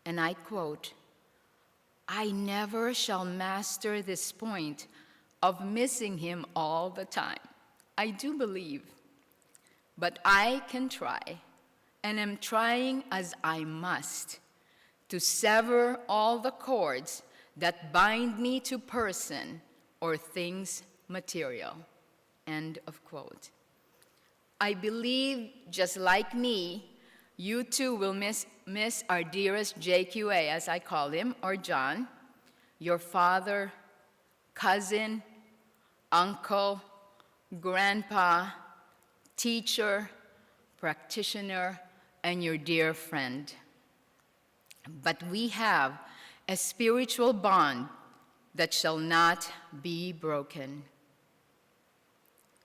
and I quote, I never shall master this point of missing him all the time. I do believe, but I can try, and am trying as I must, to sever all the cords that bind me to person or things material. End of quote. I believe, just like me, you too will miss our dearest JQA, as I call him, or John, your father, cousin, uncle, grandpa, teacher, practitioner, and your dear friend. But we have a spiritual bond that shall not be broken.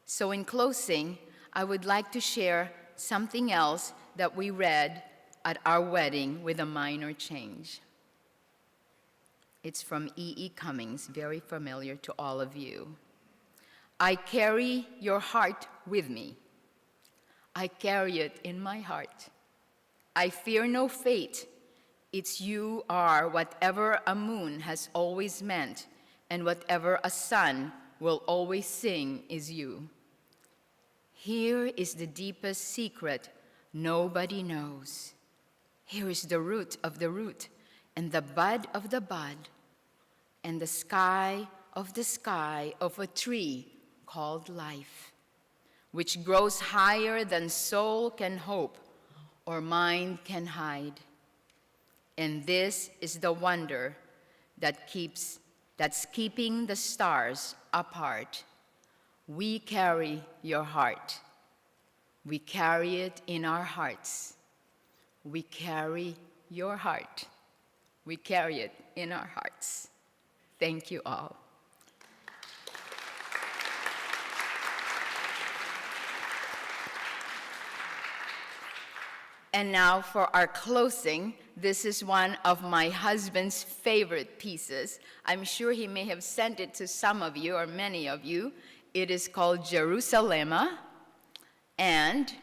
So in closing, I would like to share something else that we read at our wedding with a minor change. It's from E.E. Cummings, very familiar to all of you. I carry your heart with me. I carry it in my heart. I fear no fate. It's you are whatever a moon has always meant, and whatever a sun will always sing is you. Here is the deepest secret nobody knows. Here is the root of the root, and the bud of the bud, and the sky of a tree called life, which grows higher than soul can hope or mind can hide. And this is the wonder that's keeping the stars apart. We carry your heart. We carry it in our hearts. We carry your heart. We carry it in our hearts. Thank you all. And now for our closing, this is one of my husband's favorite pieces. I'm sure he may have sent it to some of you or many of you. It is called Jerusalema, and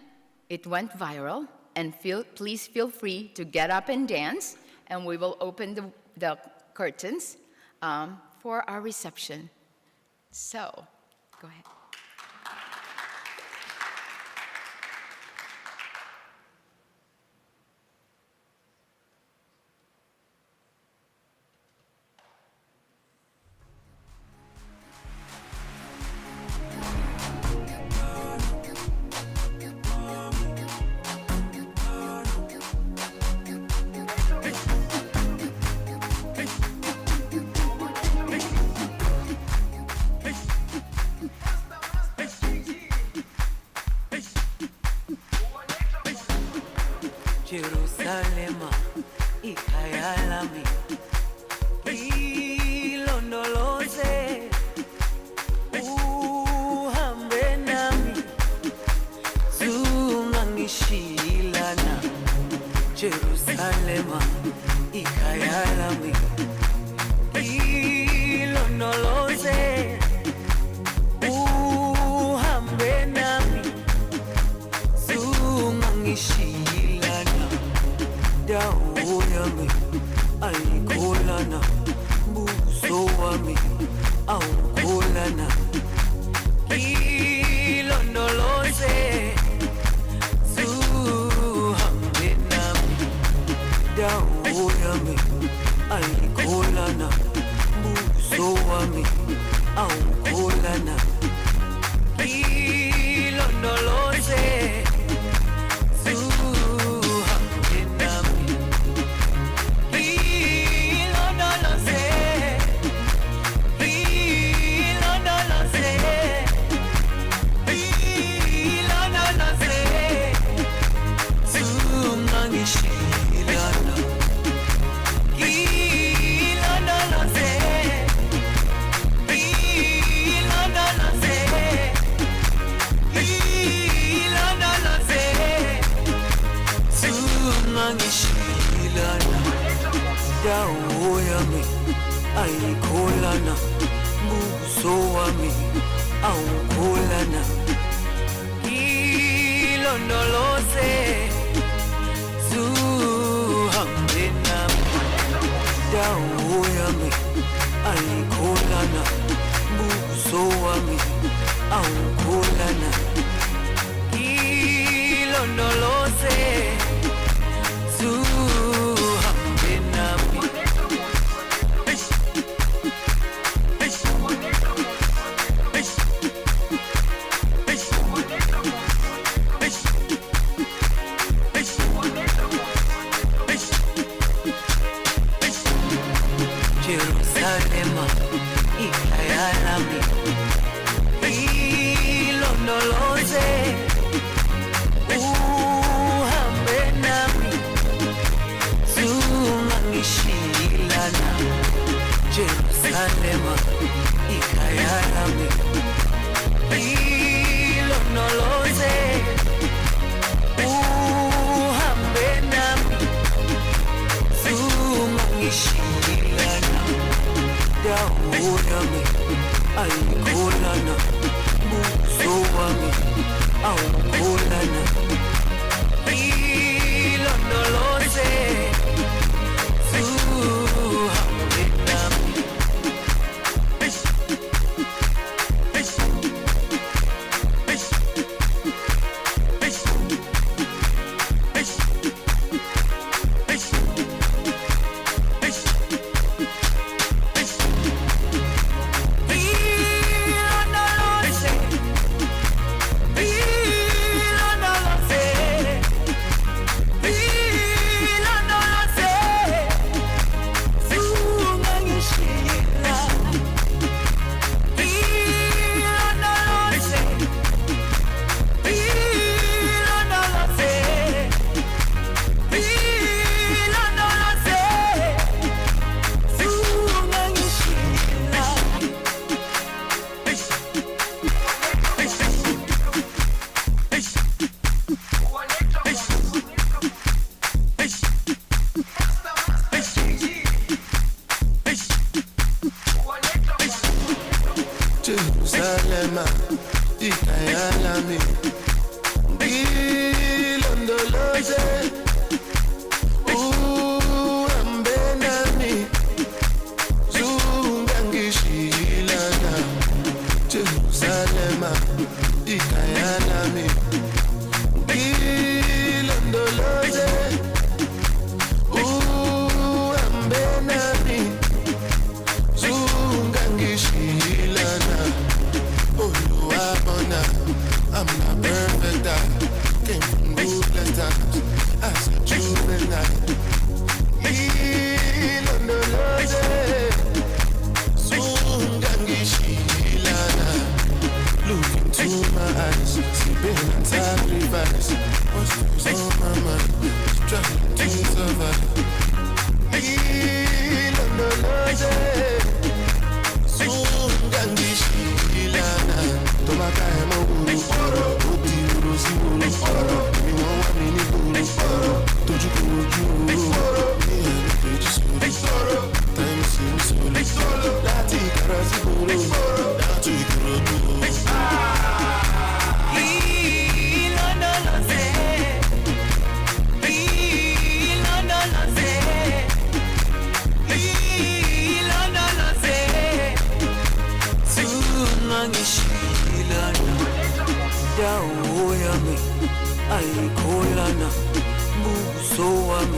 it went viral. And please feel free to get up and dance, and we will open the curtains for our reception. So, go ahead. Jerusalema, ikhaya lami, ilondoloze, uhambe nami, zungangishilana. Jerusalema, ikhaya lami, ilondoloze, uhambe nami, zungangishilana. Dawo yami ayikholana, buso wami awukholana. Ilondoloze, zuhambe nami. Dawo yami ayikholana, buso wami awukholana. Ilondoloze, dawo yami ayikholana, buso wami awukholana. Ilondoloze, zuhambe nami. Dawo yami ayikholana, buso wami awukholana. Ilondoloze, zuhambe nami. Jerusalema, ikhaya lami, ilondoloze, uhambe nami, zungangishilana. Jerusalema, ikhaya lami, ilondoloze, uhambe nami, zungangishilana. Dawo yami ayikholana, buso wami awukholana. Ilondoloze, zuhambe nami. Ilondoloze,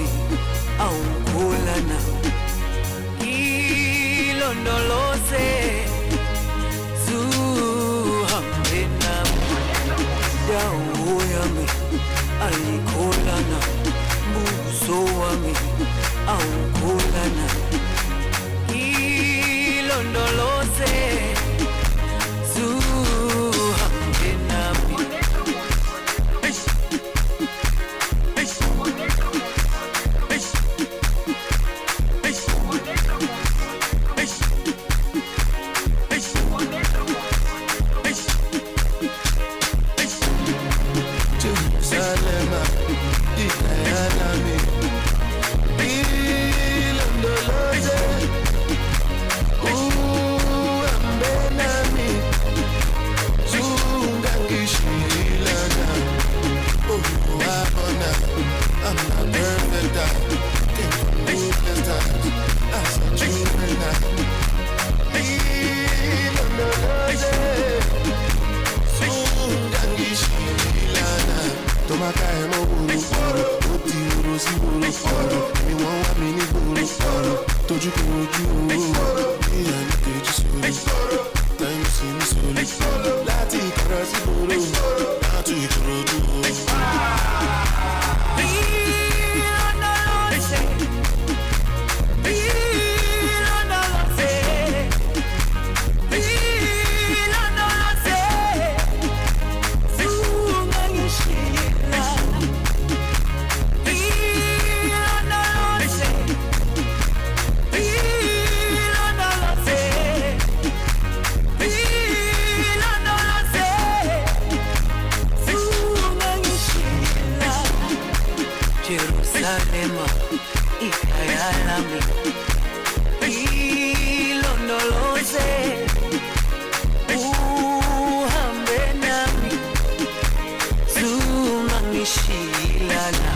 wami awukholana ilondoloze zuhambe nami dawo yami ayikholana buso wami awukholana ilondoloze zuhambe nami Jerusalema, ikayalami, ilondoloze, uhambe nami, zungangishilana. Oh, wabona, I'm not perfect, I came from needless times, I said juvenile. Ilondoloze, zungangishilana. Tomaka emo buru buru, oti uru si buru buru. Mi wọ́n wá mi ní buru buru, tójú kò ojú buru. Ìyá ní kejì sórí, táyé sí ní sórí. Láti ìkàrà sí buru, láti ìkòròdú. Jerusalema, ikayalami, ilondoloze, uhambe nami, zungangishilana.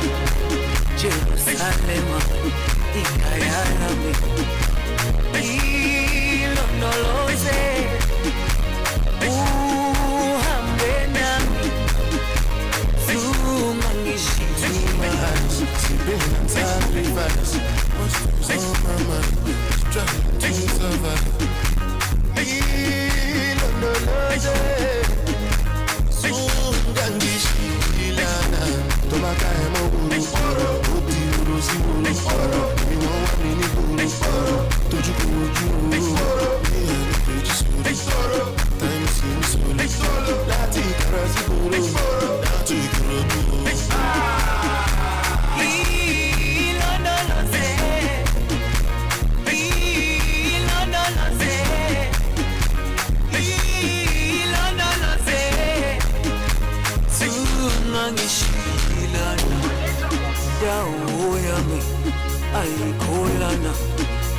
Jerusalema, ikayalami, ilondoloze, uhambe nami, zungangishilana. Been on sacrifice, what's on my mind? Trying to survive. Ilondoloze, zungangishilana. Tomaka emo buru buru, oti uru si buru buru. Mi wọ́n wá mi ní buru buru, tójú kò ojú buru. Ìyá ní kejì sórí, táyé sí ní sórí. Láti ìkàrà sí buru, láti ìkòròdú. Ngishilana dawo yami ayikholana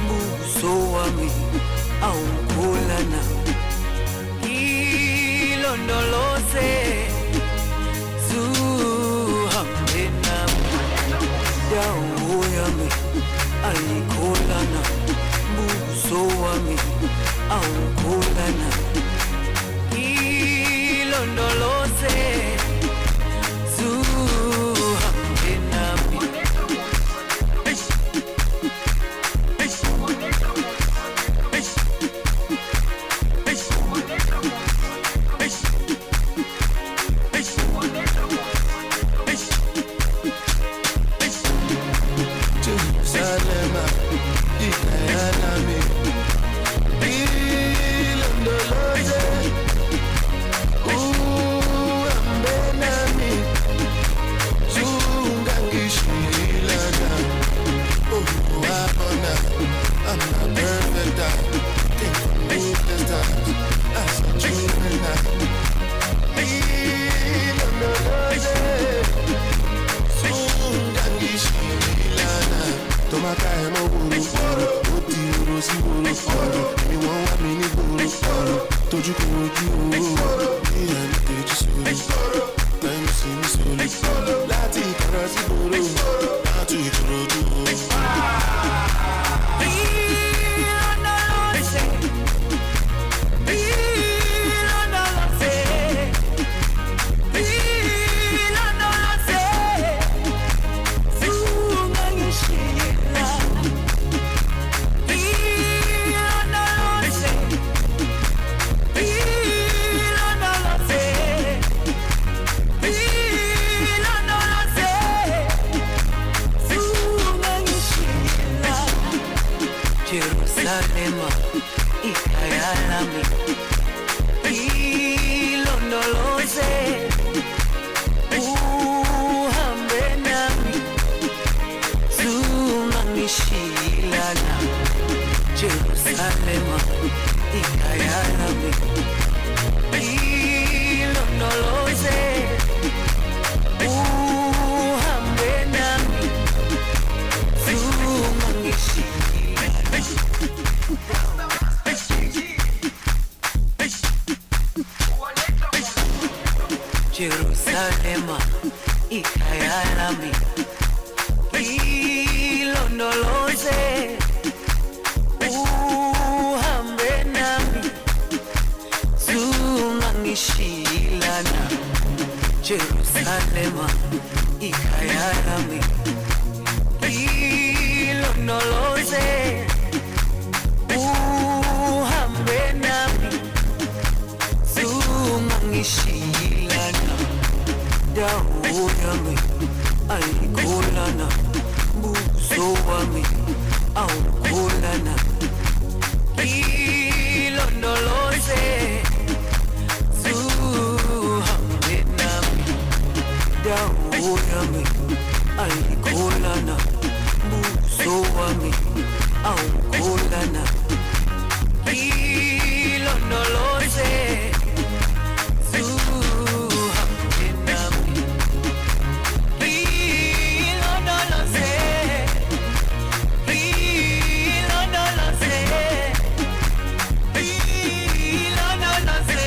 buso wami awukholana ilondoloze zuhambe nami dawo yami ayikholana buso wami awukholana ilondoloze zuhambe nami. Jerusalema, ikayalami, ilondoloze, uhambe nami, zungangishilana. Oh, wabona, I'm not perfect, I came from needless times, I said juvenile. Ilondoloze, zungangishilana. Tomaka emo buru buru, oti uru si buru buru. Mi wọ́n wá mi ní buru buru, tójú kò ojú buru. Ìyá ní kejì sórí, táyé sí ní sórí. Láti ìkàrà sí buru, láti ìkòròdú. Ilondoloze, Jerusalema ikhaya lami ilondoloze uhambe nami zungangishilana Jerusalema ikhaya lami ilondoloze uhambe nami zungangishilana Jerusalema ikhaya lami ilondoloze uhambe nami zungangishilana Jerusalema ikhaya lami ilondoloze uhambe nami zungangishilana dawo yami ayikholana buso wami awukholana ilondoloze zuhambe nami dawo yami ayikholana buso wami awukholana ilondoloze zuhambe nami ilondoloze ilondoloze ilondoloze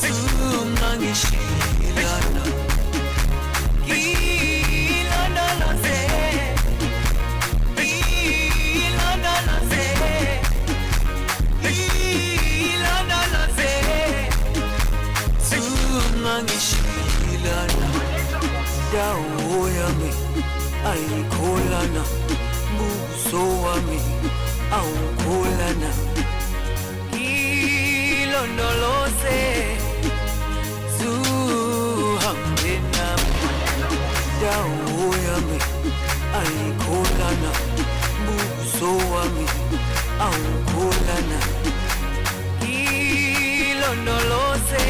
zungangishilana ilondoloze ilondoloze ilondoloze zungangishilana dawo yami ayikholana buso wami awukholana ilondoloze zuhambe nami dawo yami ayikholana buso wami awukholana ilondoloze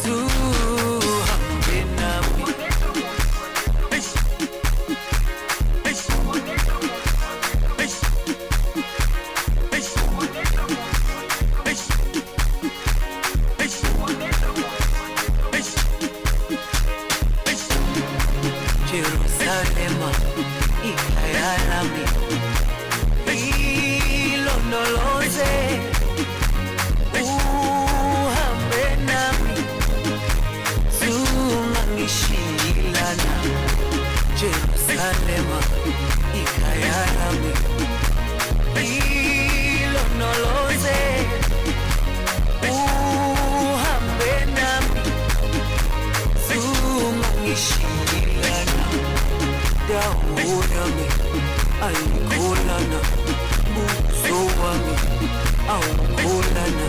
zuhambe nami Jerusalema ikhaya lami ilondoloze uhambe nami zungangishilana Jerusalema ikhaya lami ilondoloze uhambe nami zungangishilana dawo yami ayikholana buso wami awukholana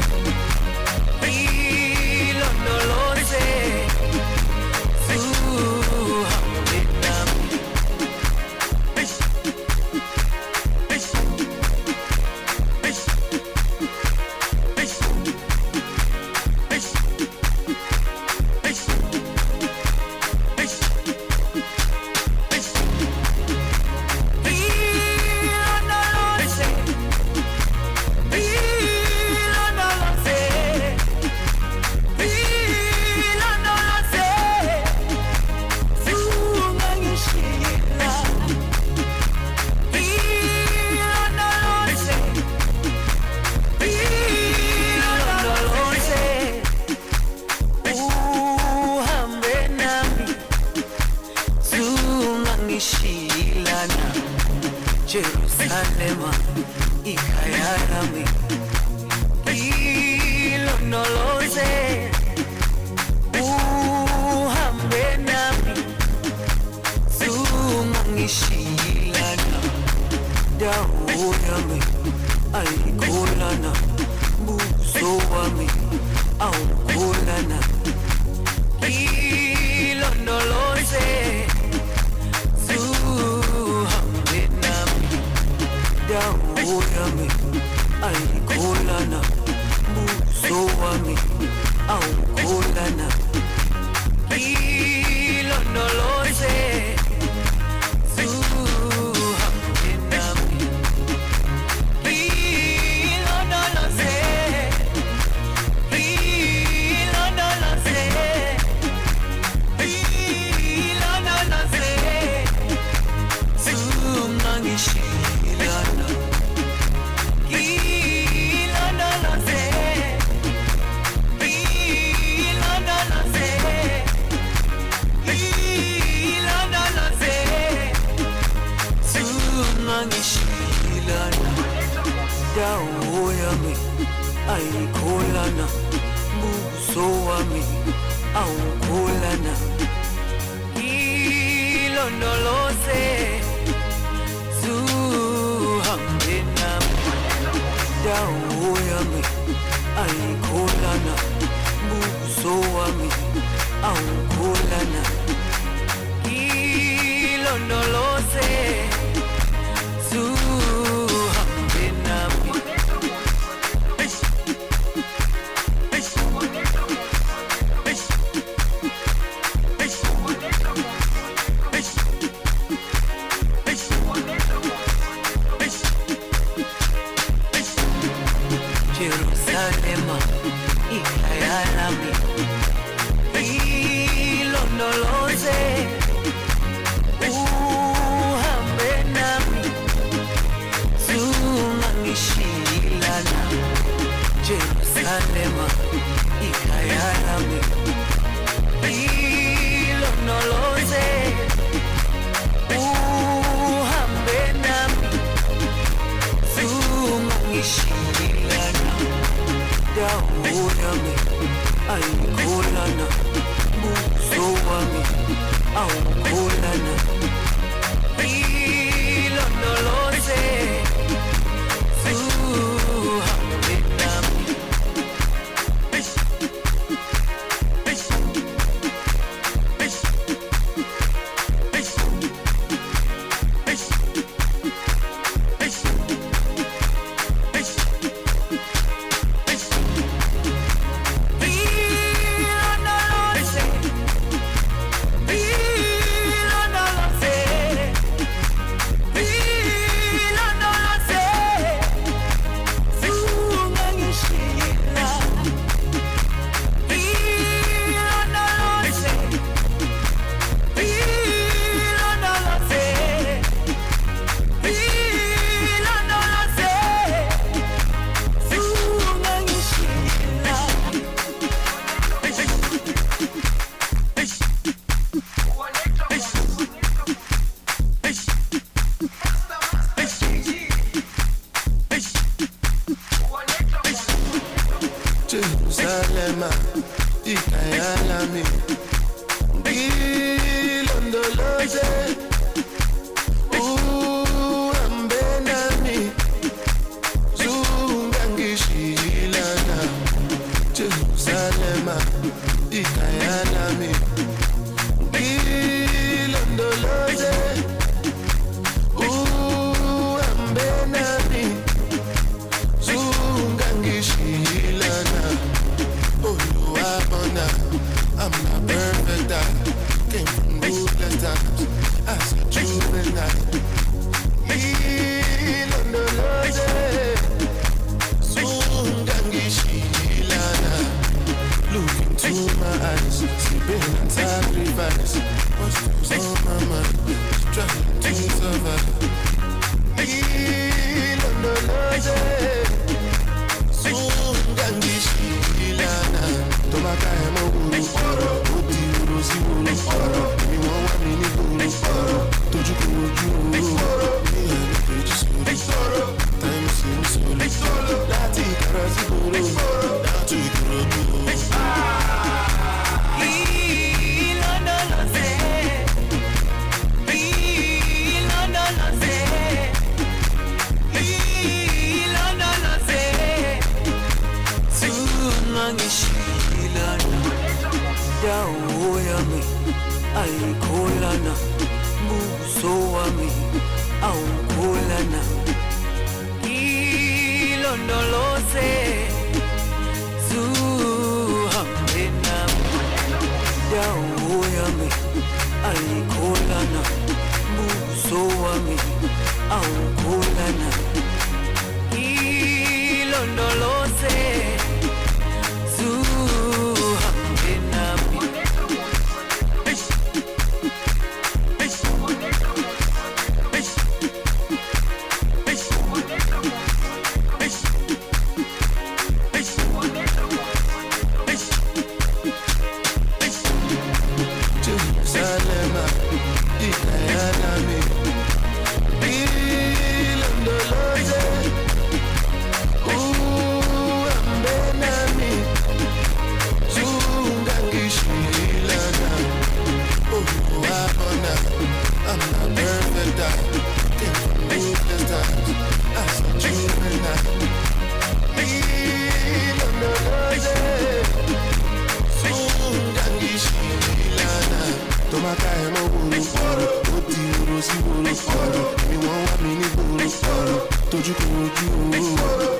ilondoloze zuhambe nami Jerusalema ikhaya lami ilondoloze uhambe nami zungangishilana dawo yami ayikholana buso wami awukholana ilondoloze Sungangishilana dawo yami ayikholana buso wami awukholana ilondoloze zuhambe nami dawo yami ayikholana buso wami awukholana ilondoloze zuhambe nami Jerusalema ikhaya lami ilondoloze uhambe nami zungangishilana Jerusalema ikhaya lami ilondoloze uhambe nami zungangishilana dawo yami ayikholana buso wami awukholana ilondoloze zuhambe nami Jerusalema ikhaya lami ilondoloze uhambe nami zungangishilana Jerusalema ikhaya lami ilondoloze uhambe nami zungangishilana I'm not perfect, I came from ruthless times as a juvenile. Ilondoloze zungangishilana. Look into my eyes, see pain and sacrifice. What's on my mind? Trying to survive. Ilondoloze zungangishilana. Tomaka emo uru oti uru si uru mi won wa mi ni uru toju ko oju uru mi ene keji suru time si mi suru lati kara si uru lati kara uru ilondoloze zungangishilana dawo yami ayikholana buso wami awukholana ilondoloze zuhambe nami dawo yami ayikholana buso wami awukholana ilondoloze zuhambe nami Jerusalema ikhaya lami síbòrò ọ̀rọ̀ ni wọ́n wá mi nígboro ọ̀rọ̀ tójú kò ojú owó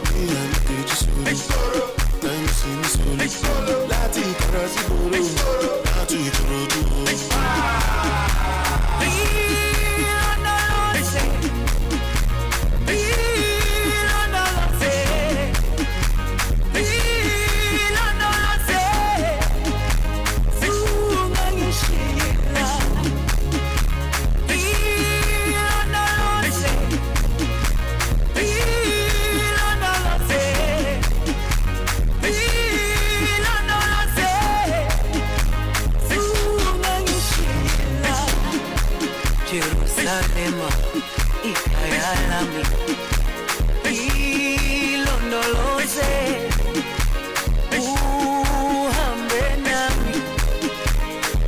bí ẹni kejì sórí tẹ́yìn sí mi sórí láti ìkọ̀rọ̀ síbòrò láti ìkòròdú owó. Jerusalema, ikhaya lami, ilondoloze, uhambe nami,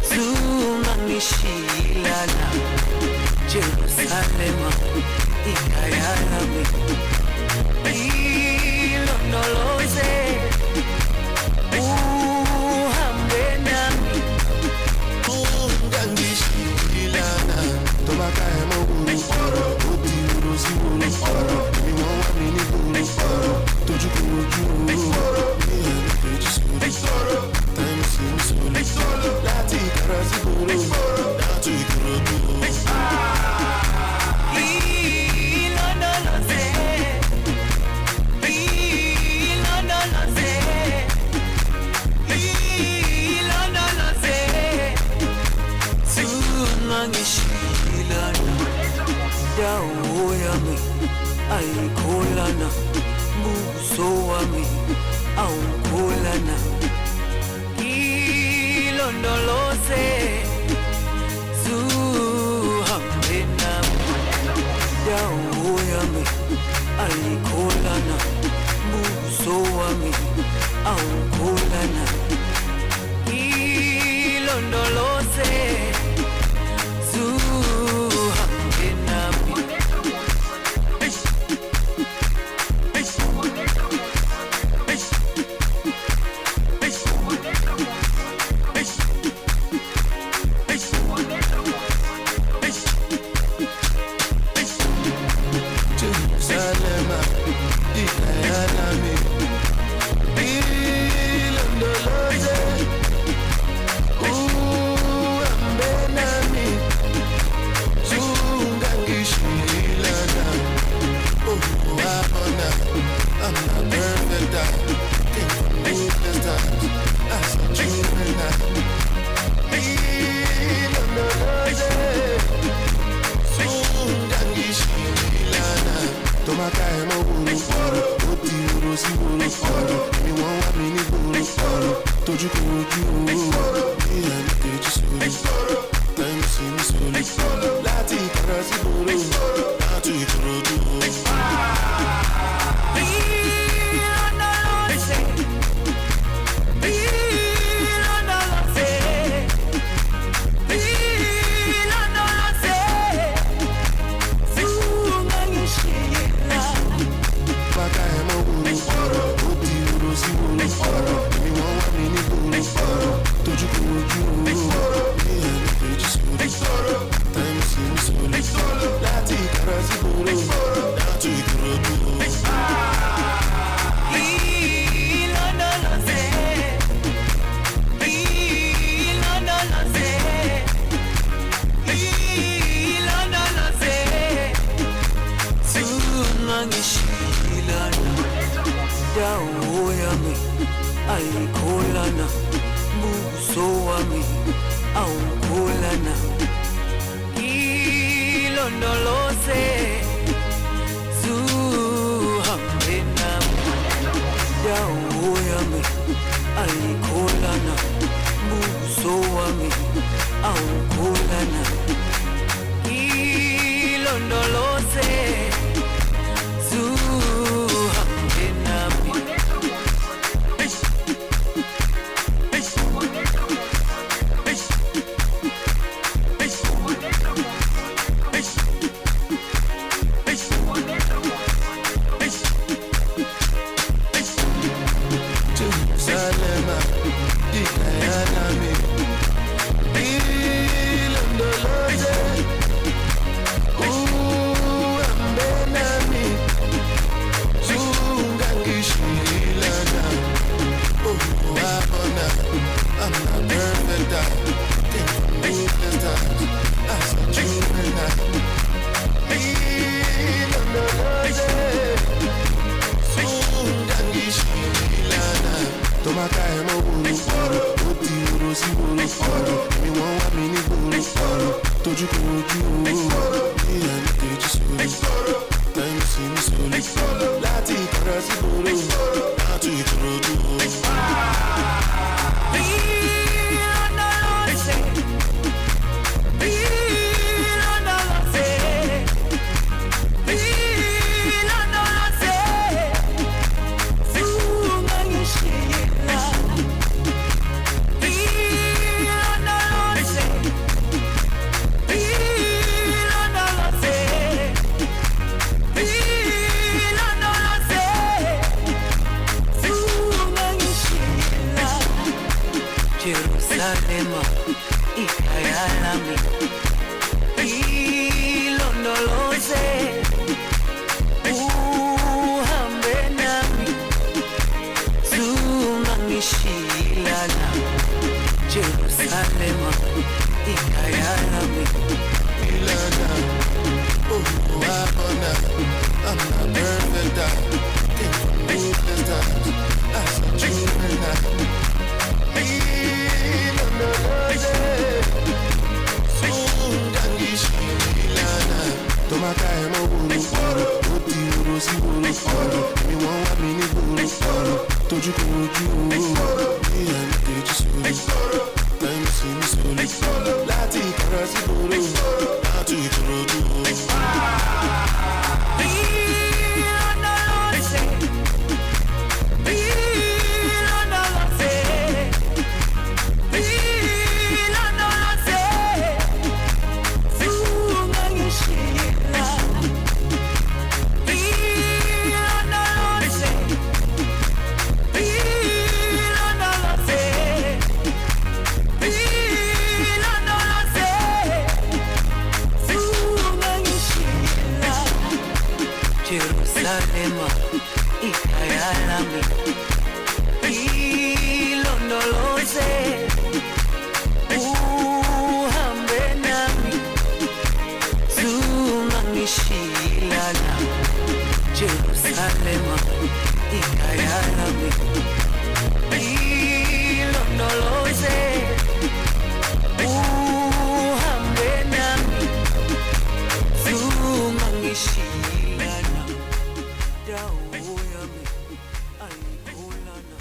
zungangishilana. Jerusalema, ikhaya lami, ilondoloze, uhambe nami, ungangishilana. Tobacco and Moguru, Oti Rosiburu, ni wọ́n wá mi nígboro ọ̀rọ̀ tójú kò ojú owó bí ẹni kejì sórí tẹ́yìn sí mi sórí láti ìkọ̀rọ̀ síbòrò láti ìkòròdú owó. Dawo yami ayikholana, buso wami awukholana. Ilondoloze, zuhambe nami. Dawo yami ayikholana, buso wami awukholana. Ilondoloze, zuhambe nami. Jerusalema, ikhaya lami, ilondoloze, uhambe nami, zungangishilana. Oh, wabona, I'm not perfect, I came from needless times, as a juvenile. Ilondoloze, zungangishilana. Tobacco and Moguru, Oti Rosiburu, ni wọ́n wá mi nígboro ọ̀rọ̀ tójú kò ojú owó bí ẹni kejì sórí tẹ́yìn sí mi sórí láti ìkọ̀rọ̀ síbòrò láti ìkòròdú owó. Tobacco and Moguru, Oti Rosiburu, ni wọ́n wá mi nígboro ọ̀rọ̀ tójú kò ojú owó bí ẹni kejì sórí tẹ́yìn sí mi sórí láti ìkọ̀rọ̀ síbòrò láti ìkòròdú owó. Dawo yami ayikholana, buso wami awukholana. Ilondoloze, zuhambe nami. Dawo yami ayikholana, buso wami awukholana. Ilondoloze, zuhambe nami. Jerusalema, ikhaya lami, ilondoloze. Jerusalema ikhaya lami. Ilana, oh, Abona, I'm not perfect, came from ruthless times, as a juvenile. Ilana, Tomaka emo buru buru, oti uru si buru buru, mi won wa mi ni buru buru, toju ko oju mi and keji suru, time si mi solu, láti ìkàrà sí buru, láti ìkòròdú. Jerusalema ikhaya lami. Ilondoloze uhambe nami, zungangishilana. Jerusalema ikhaya lami. Ilondoloze uhambe nami, zungangishilana. Dawo yami ayikholana.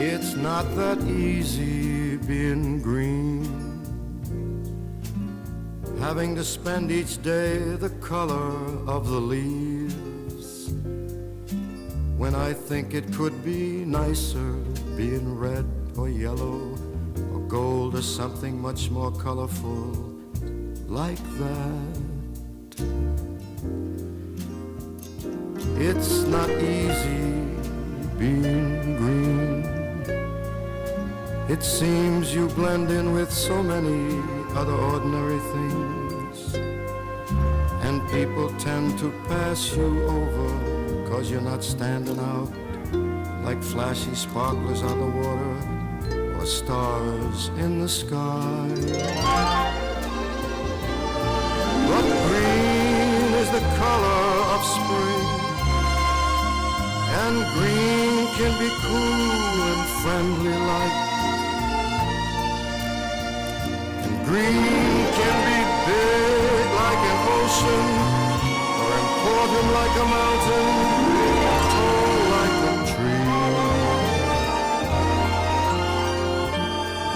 It's not that easy being green, having to spend each day the color of the leaves, when I think it could be nicer being red or yellow or gold or something much more colorful like that. It's not easy being green. It seems you blend in with so many other ordinary things, and people tend to pass you over 'cause you're not standing out like flashy sparklers on the water or stars in the sky. But green is the color of spring, and green can be cool and friendly like. Green can be big like an ocean, or important like a mountain, or tall like a tree.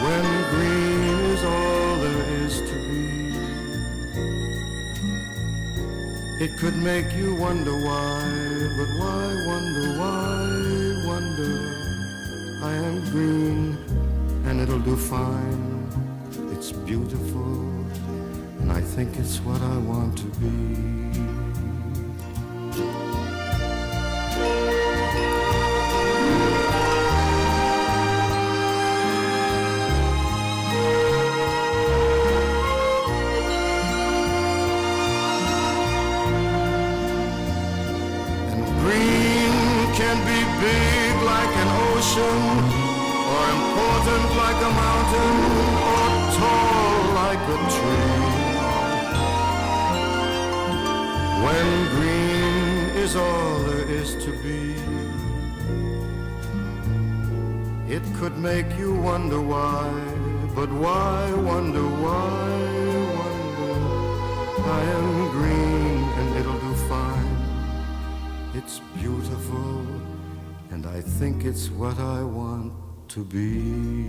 When green is all there is to be, it could make you wonder why, but why wonder, I am green and it'll do fine. It's beautiful, and I think it's what I want to be. And green can be big like an ocean, or important like a mountain, or tall like a tree. When green is all there is to be, It could make you wonder why, but why wonder, why wonder? I am green and it'll do fine. It's beautiful and I think it's what I want to be.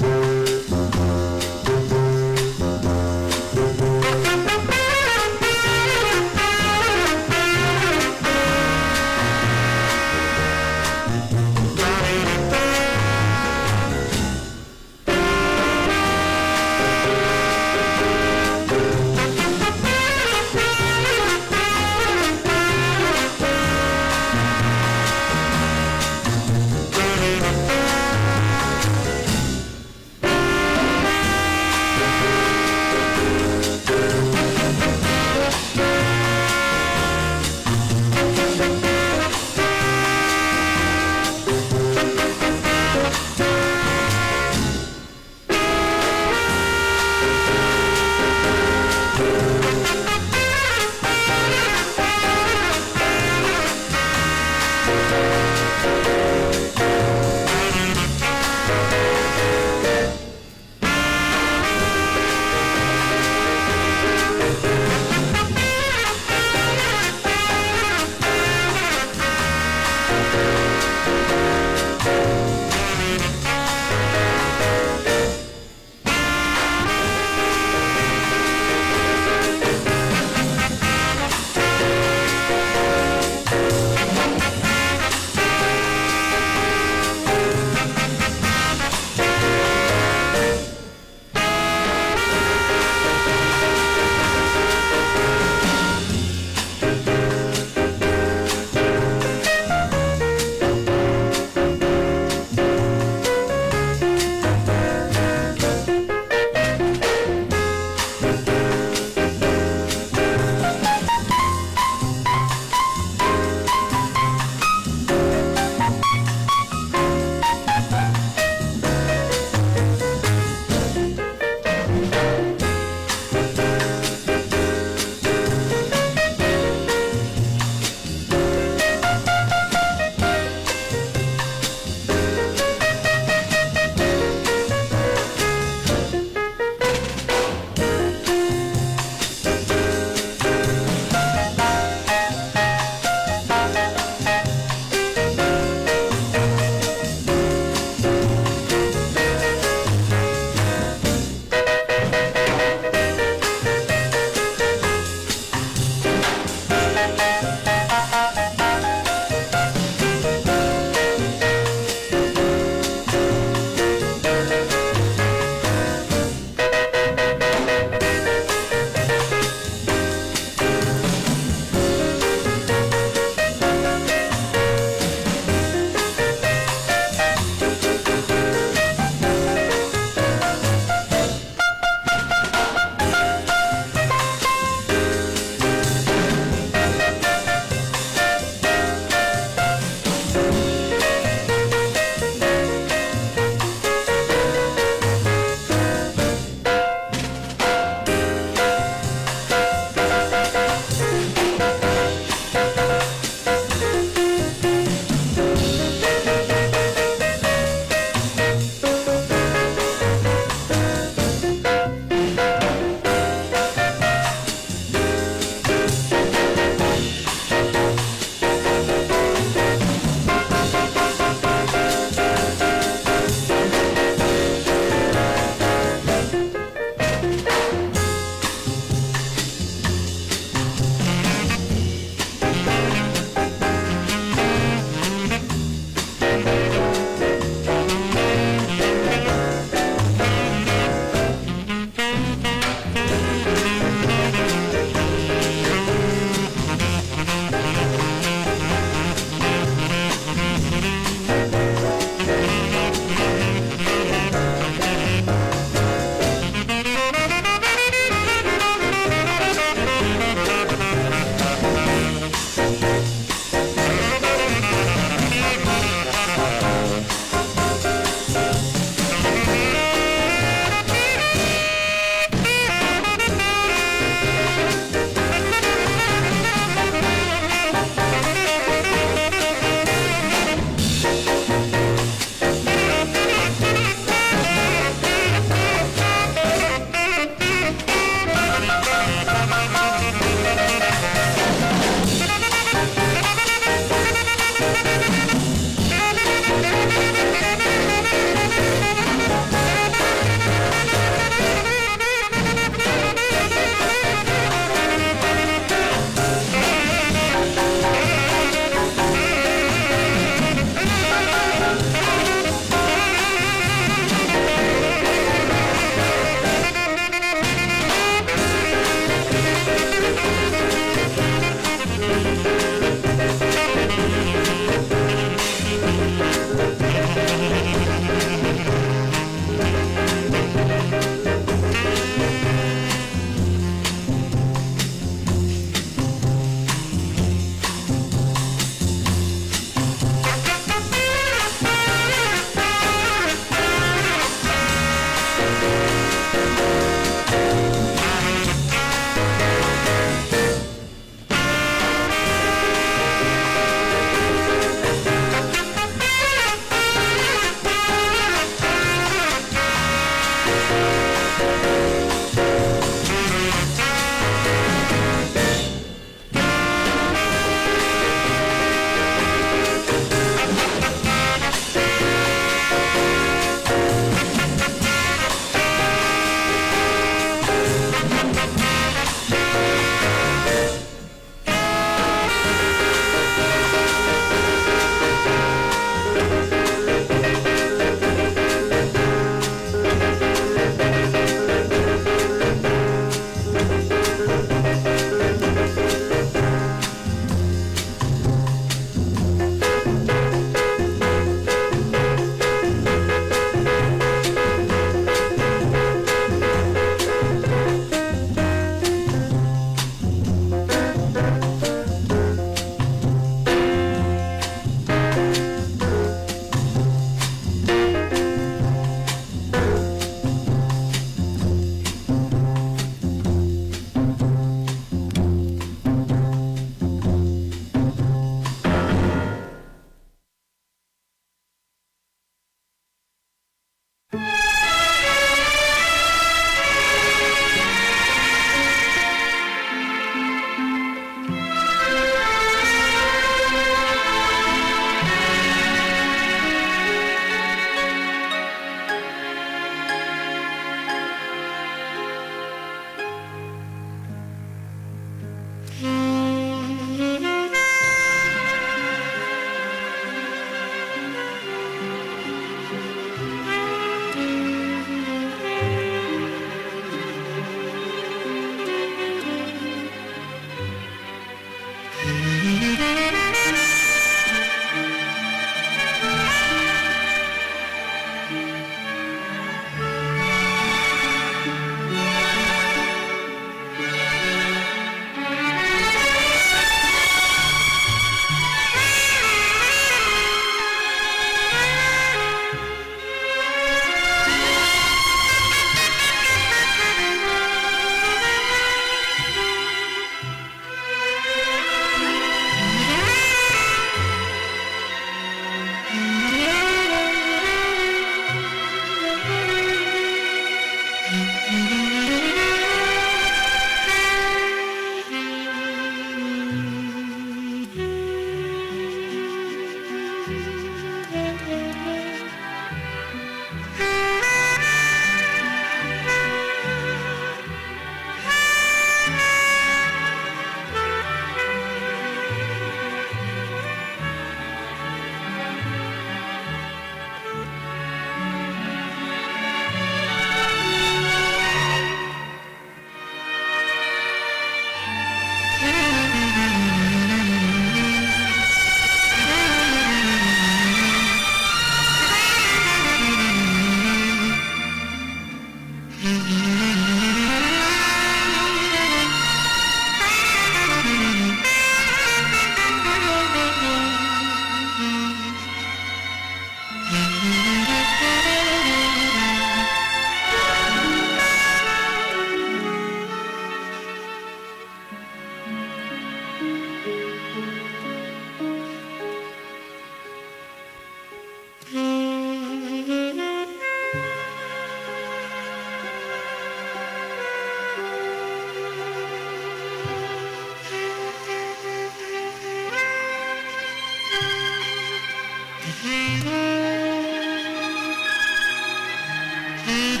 Thank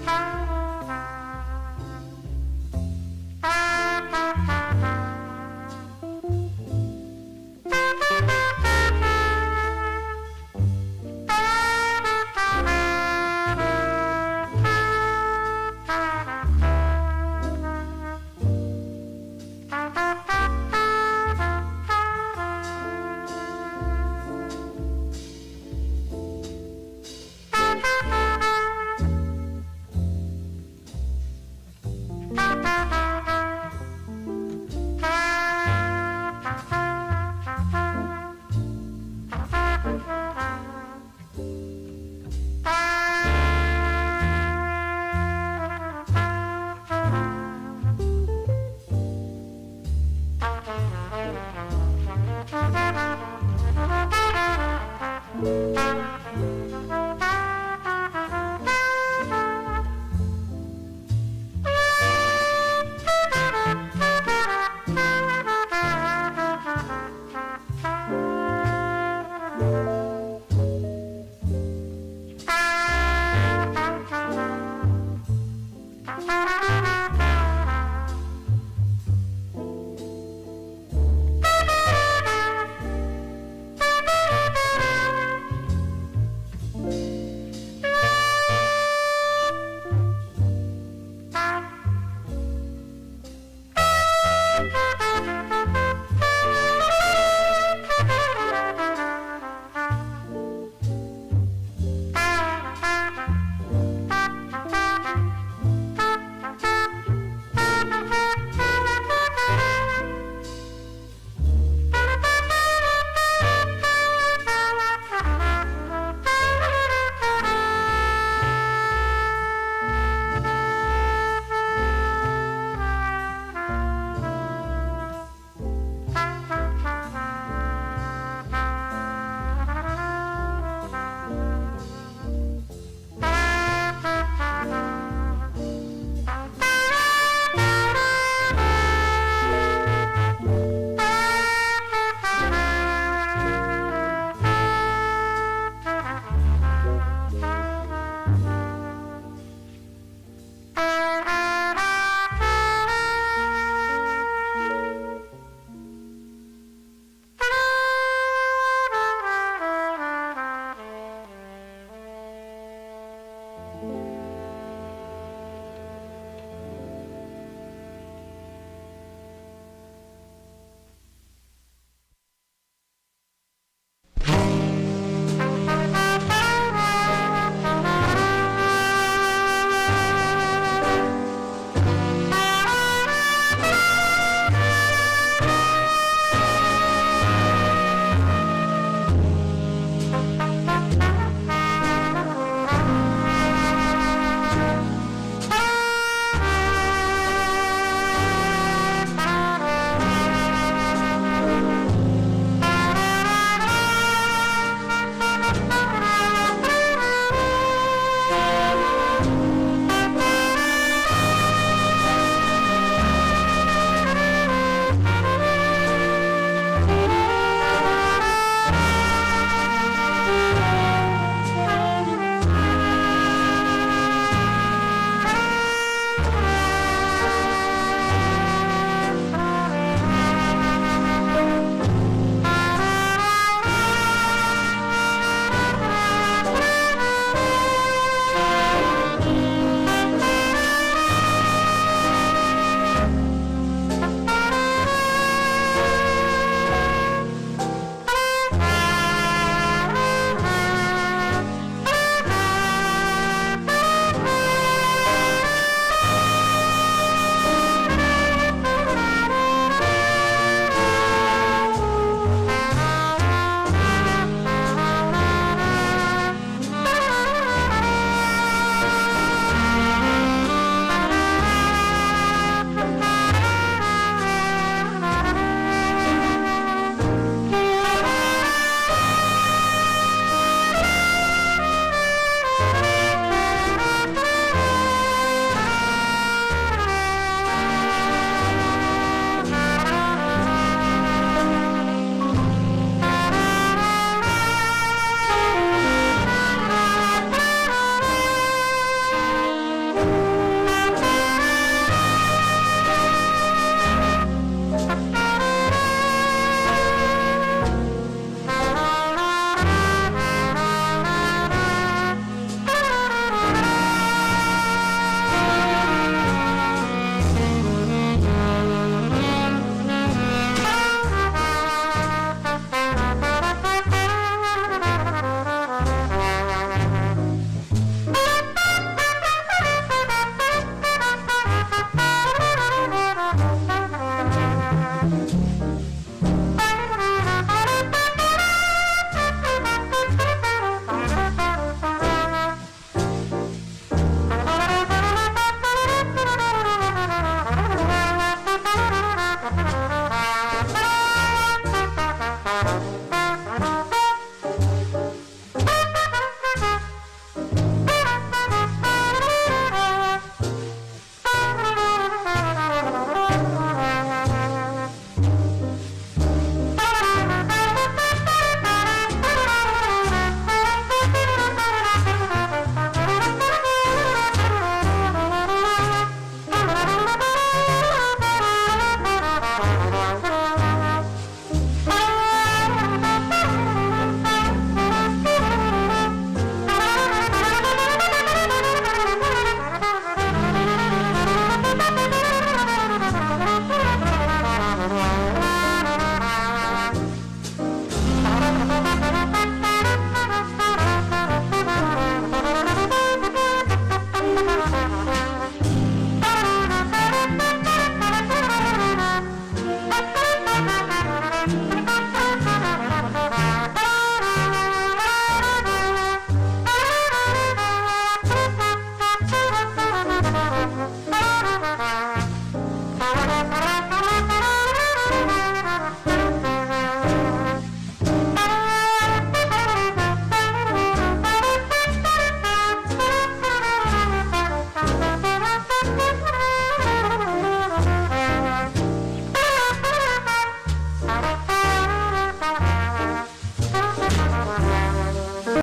you.